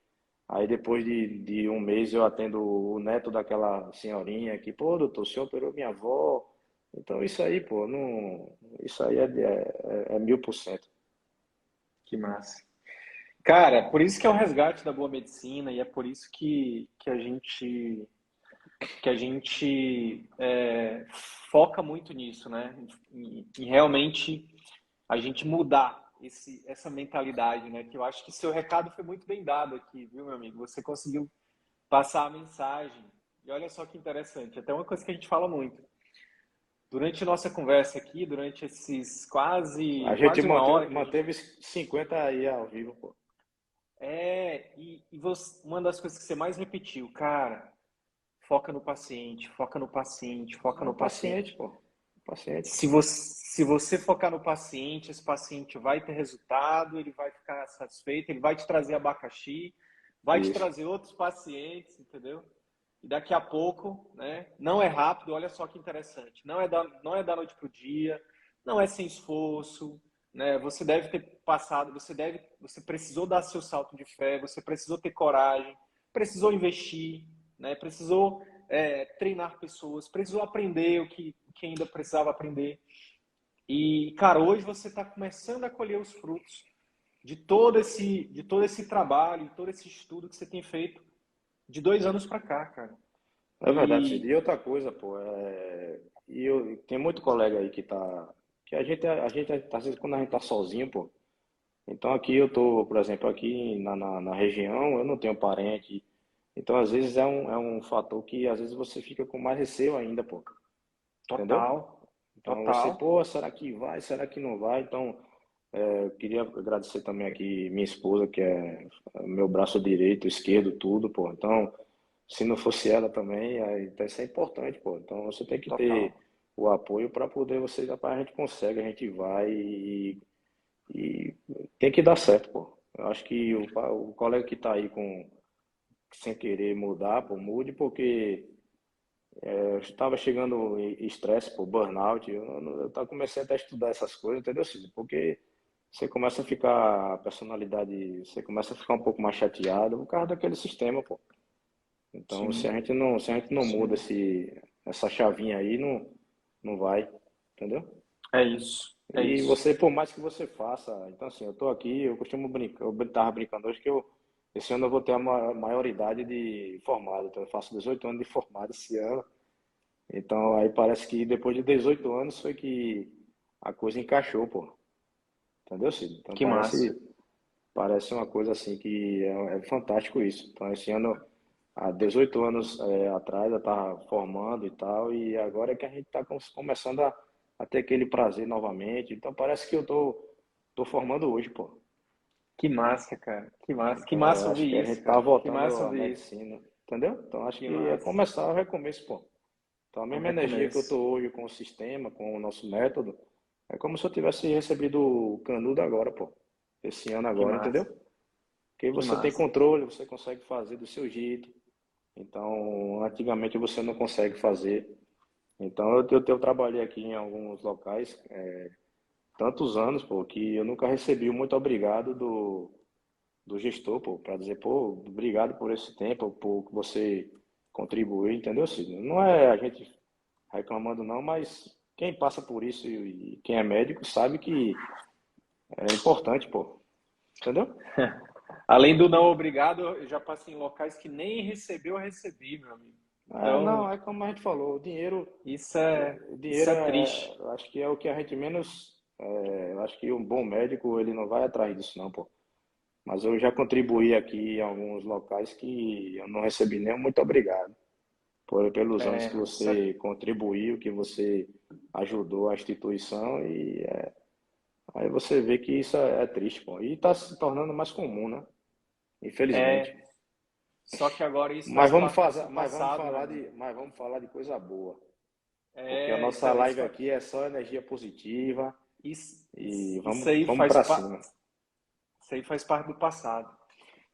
Aí depois de um mês eu atendo o neto daquela senhorinha que, pô, doutor, o senhor operou minha avó. Então isso aí, pô, não, isso aí é 1000%. Que massa. Cara, por isso que é o resgate da boa medicina e é por isso que a gente foca muito nisso, né? Em realmente a gente mudar essa mentalidade, né? Que eu acho que seu recado foi muito bem dado aqui, viu, meu amigo? Você conseguiu passar a mensagem. E olha só que interessante, até uma coisa que a gente fala muito. durante nossa conversa aqui, durante esses A gente quase uma hora que a gente... manteve 50 aí ao vivo, pô. Uma das coisas que você mais repetiu, cara, foca no paciente, foca no paciente, foca É o no paciente, paciente. pô. O paciente. Se você focar no paciente, esse paciente vai ter resultado, ele vai ficar satisfeito, ele vai te trazer abacaxi, vai te Isso. trazer outros pacientes, entendeu? E daqui a pouco, né? Não é rápido, olha só que interessante. Não é da noite para o dia, não é sem esforço, né? Você deve ter passado, você precisou dar seu salto de fé, você precisou ter coragem, precisou investir, né? Precisou treinar pessoas, precisou aprender o que ainda precisava aprender. E, cara, hoje você está começando a colher os frutos de todo esse trabalho, de todo esse estudo que você tem feito de 2 anos para cá, cara. É verdade, Cid. E E outra coisa, pô, e eu tem muito colega aí que a gente às vezes quando a gente tá sozinho, pô. Então aqui eu tô, por exemplo, aqui na região, eu não tenho parente. Então às vezes é um fator que às vezes você fica com mais receio ainda, pô. Entendeu? total, Então você, total. pô, será que vai? Será que não vai? Então, eu queria agradecer também aqui minha esposa, que é meu braço direito, esquerdo, tudo, pô. Então, se não fosse ela também, aí, então isso é importante, pô. Então você tem que Total. ter o apoio para poder você, rapaz, a gente consegue, a gente vai e tem que dar certo, pô. Eu acho que o colega que tá aí sem querer mudar, pô, mude, porque eu estava chegando em estresse, pô, burnout, comecei até a estudar essas coisas, entendeu, Cid? Porque você começa a ficar, a personalidade, você começa a ficar um pouco mais chateado por causa daquele sistema, pô. Então, se a Sim, gente não, se a gente não muda sim. essa chavinha aí, não vai, entendeu? É isso, é E isso. você, por mais que você faça, então assim, eu tô aqui, eu costumo brincar, tava brincando hoje que esse ano eu vou ter a maioridade de formado, então eu faço 18 anos de formado esse ano. Então aí parece que depois de 18 anos foi que a coisa encaixou, pô. Entendeu, Cid? Então Que massa. parece uma coisa assim que é fantástico isso. Então esse ano, há 18 anos atrás, eu estava formando e tal, e agora é que a gente está começando a ter aquele prazer novamente. Então parece que eu tô formando hoje, pô. Que massa, cara. Que massa. Que Então massa eu acho que a ouvir gente isso, tá cara. Que voltando massa à ouvir isso. medicina, entendeu? Então acho Que que é massa. começar o recomeço, pô. Então a É um mesma energia que eu recomeço. tô hoje com o sistema, com o nosso método, é como se eu tivesse recebido o canudo agora, pô. Esse ano Que agora, entendeu? massa. Porque Que você tem massa. controle, você consegue fazer do seu jeito. Então, antigamente você não consegue fazer. Então, eu trabalhei aqui em alguns locais, tantos anos, pô, que eu nunca recebi o muito obrigado do gestor, pô, para dizer, pô, obrigado por esse tempo, por que você contribuiu, entendeu, Cid? Não é a gente reclamando não, mas quem passa por isso e quem é médico sabe que é importante, pô, entendeu? Além do não obrigado, eu já passei em locais que nem recebeu, eu recebi, meu amigo. Não, Então, é como a gente falou, isso é, o isso dinheiro é triste. eu acho que é o que a gente menos, eu acho que um bom médico, ele não vai atrás disso não, pô. Mas eu já contribuí aqui em alguns locais que eu não recebi nem um muito obrigado, pelos anos que Isso é, você contribuiu, que você ajudou a instituição aí você vê que isso é triste, pô. E está se tornando mais comum, né? Infelizmente. é, só que agora isso Mas faz vamos parte do fazer, nosso passado, né, amigo? mas vamos falar de coisa boa. Porque a Isso, nossa é- isso, live fa- aqui é só energia positiva isso, e isso vamos, aí vamos faz, para cima. isso aí faz parte do passado.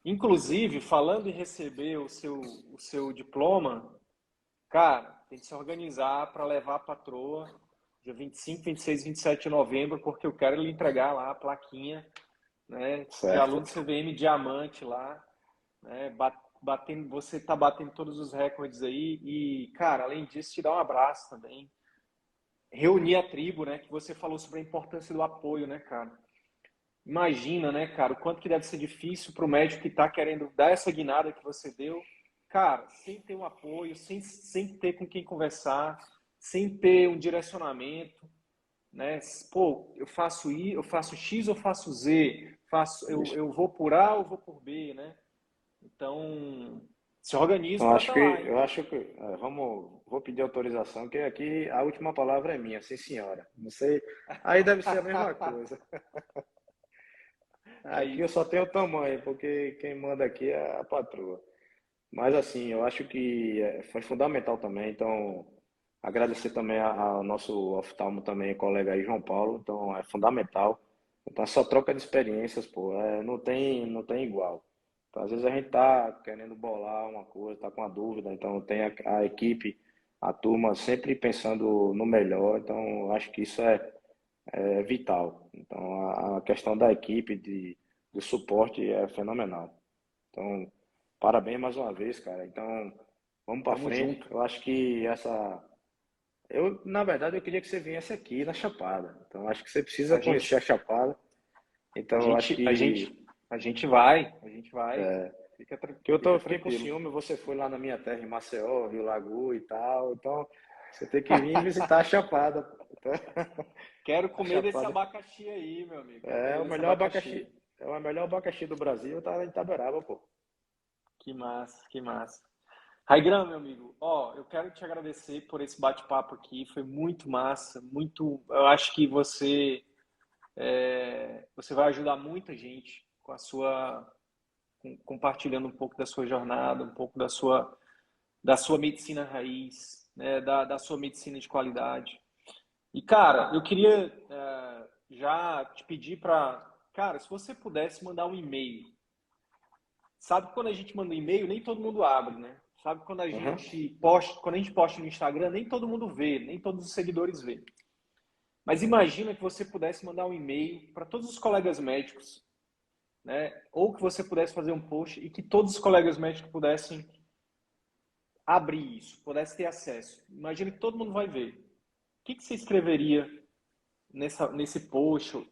Inclusive, falando em receber o seu diploma, cara, tem que se organizar para levar a patroa dia 25, 26, 27 de novembro, porque eu quero lhe entregar lá a plaquinha, né, de Certo. aluno CVM diamante lá, né, batendo, você tá batendo todos os recordes aí e, cara, além disso, te dar um abraço também. Reunir a tribo, né, que você falou sobre a importância do apoio, né, cara? Imagina, né, cara, o quanto que deve ser difícil para o médico que está querendo dar essa guinada que você deu, cara, sem ter um apoio, sem ter com quem conversar, sem ter um direcionamento, né? Pô, eu faço I, eu faço X ou faço Z, eu vou por A ou vou por B, né? Então, Se organiza Então, para estar lá, hein? eu acho que, vou pedir autorização, que aqui a última palavra é minha, sim senhora. Não sei, aí deve ser a mesma coisa. É Aqui eu isso. só tenho o tamanho, porque quem manda aqui é a patroa. Mas assim, eu acho que foi fundamental também, então agradecer também ao nosso oftalmo também, colega aí, João Paulo, então é fundamental. Então essa troca de experiências, pô, não tem igual. Então, às vezes a gente tá querendo bolar uma coisa, tá com uma dúvida, então tem a equipe, a turma sempre pensando no melhor, então eu acho que isso é vital. Então a questão da equipe, de suporte é fenomenal. Então, parabéns mais uma vez, cara. Então, vamos para Tamo frente. junto. Eu acho que na verdade, eu queria que você viesse aqui na Chapada. Então, acho que você precisa A conhecer a gente, Chapada. a Então, eu acho gente, a que gente, a gente vai, a gente vai. eu Fica fiquei com tranquilo. ciúme. Você foi lá na minha terra, em Maceió, Rio Lagoa e tal. Então, você tem que vir visitar a Chapada, pô. Então, Quero a comer desse Chapada abacaxi aí, meu amigo. Quero é comer o desse melhor abacaxi. abacaxi. É o melhor abacaxi do Brasil, tá em Itaberaba, pô. Que massa, que massa. Raigram, meu amigo, ó, eu quero te agradecer por esse bate-papo aqui, foi muito massa, muito. Eu acho que você vai ajudar muita gente com a sua, compartilhando um pouco da sua jornada, um pouco da sua medicina raiz, né, da sua medicina de qualidade. E, cara, eu queria já te pedir para, cara, se você pudesse mandar um e-mail. Sabe que quando a gente manda um e-mail, nem todo mundo abre, né? Sabe que Aham. quando a gente posta no Instagram, nem todo mundo vê, nem todos os seguidores vê. Mas imagina que você pudesse mandar um e-mail para todos os colegas médicos, né? Ou que você pudesse fazer um post e que todos os colegas médicos pudessem abrir isso, pudessem ter acesso. Imagina que todo mundo vai ver. O que você escreveria nesse post?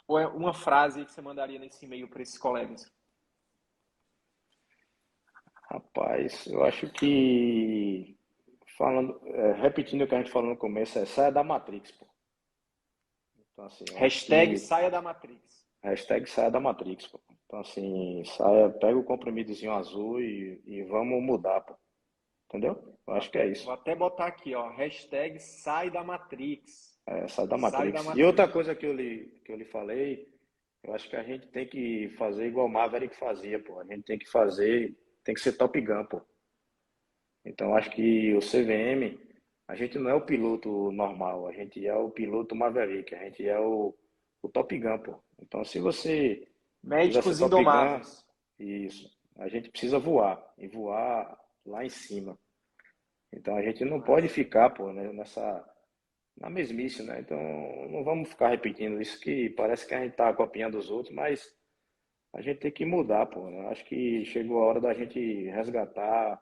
Ou é uma frase que você mandaria nesse e-mail para esses colegas? Rapaz, eu acho que repetindo o que a gente falou no começo, saia da Matrix, pô. Então assim, eu acho Hashtag que saia da Matrix. hashtag saia da Matrix, pô. Então assim, saia, pega o comprimidozinho azul e vamos mudar, pô. Entendeu? Eu acho que é Vou isso. até botar aqui, ó, hashtag sai da Matrix. Sai da Sai da Matrix. E outra Matrix. coisa que eu lhe falei, eu acho que a gente tem que fazer igual o Maverick fazia, pô. A gente tem que fazer, tem que ser Top Gun, pô. Então, eu acho que o CVM, a gente não é o piloto normal, a gente é o piloto Maverick, a gente é o Top Gun, pô. Então, se você quiser ser Médicos Top Gun, indomáveis. isso, a gente precisa voar, e voar lá em cima. Então, a gente não pode Massa. ficar, pô, né, na mesmice, né? Então, não vamos ficar repetindo isso que parece que a gente tá copiando os outros, mas a gente tem que mudar, pô. Eu acho que chegou a hora da gente resgatar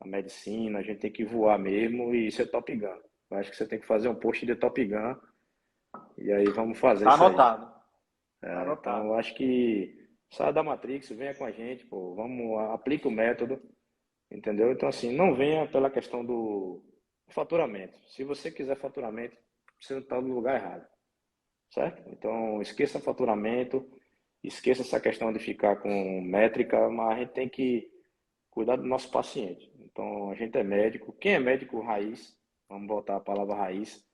a medicina, a gente tem que voar mesmo e ser Top Gun. Eu acho que você tem que fazer um post de Top Gun e aí vamos fazer Tá isso aí. anotado. Tá Então, anotado. eu acho que saia da Matrix, venha com a gente, pô, vamos, aplica o método, entendeu? Então, assim, não venha pela questão do faturamento. Se você quiser faturamento, você está no lugar errado, certo? Então, esqueça faturamento, esqueça essa questão de ficar com métrica, mas a gente tem que cuidar do nosso paciente. Então, a gente é médico. Quem é médico raiz, vamos botar a palavra raiz,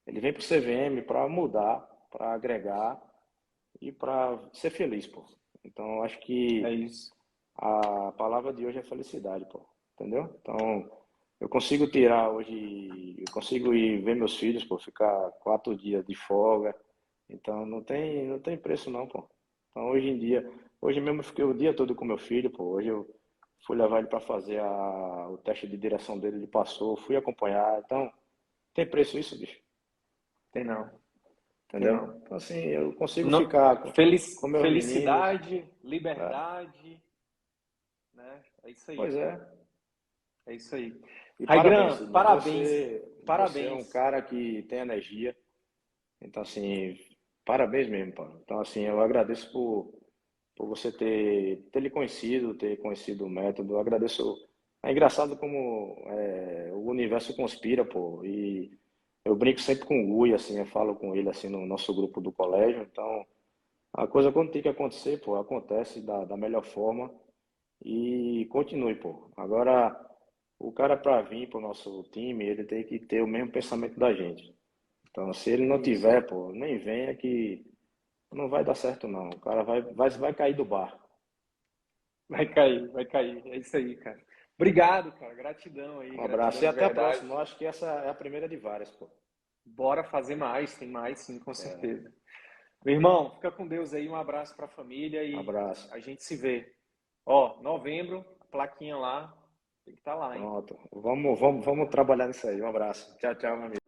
ele vem para o CVM para mudar, para agregar e para ser feliz, pô. Então, eu acho É que isso. a palavra de hoje é felicidade, pô. Entendeu? Então, eu consigo tirar hoje, eu consigo ir ver meus filhos, pô, ficar 4 dias de folga. Então, não tem preço não, pô. Então, hoje em dia, hoje mesmo eu fiquei o dia todo com meu filho, pô. Hoje eu fui levar ele para fazer o teste de direção dele, ele passou, fui acompanhar. Então, tem preço isso, bicho? Tem não. Tem Entendeu? não. Então, assim, eu consigo No- ficar com meus meninos. Felicidade, Né? liberdade, né? É isso aí. Pois é. É isso aí. E parabéns, Raigram, Sidney. parabéns. Você é um Parabéns. cara que tem energia. Então, assim, parabéns mesmo, Paulo. Então, assim, eu agradeço por você ter lhe conhecido, ter conhecido o método. Eu agradeço. É engraçado como o universo conspira, pô. E eu brinco sempre com o Gui, assim, eu falo com ele, assim, no nosso grupo do colégio. Então, a coisa quando tem que acontecer, pô, acontece da melhor forma. e continue, pô. Agora, o cara para vir pro nosso time, ele tem que ter o mesmo pensamento da gente. Então, se ele não Isso. tiver, pô, nem venha que não vai dar certo, não. O cara vai cair do barco. Vai cair, vai cair. É isso aí, cara. Obrigado, cara. Gratidão aí, Um abraço e gratidão de até a verdade. próxima. Eu acho que essa é a primeira de várias, pô. Bora fazer mais, tem mais sim, com É, certeza. Meu irmão, fica com Deus aí, um abraço para a família um e abraço. a gente se vê. Ó, novembro, plaquinha lá, tem que estar lá, hein? Pronto. Vamos trabalhar nisso aí. Um abraço. Tchau, tchau, meu amigo.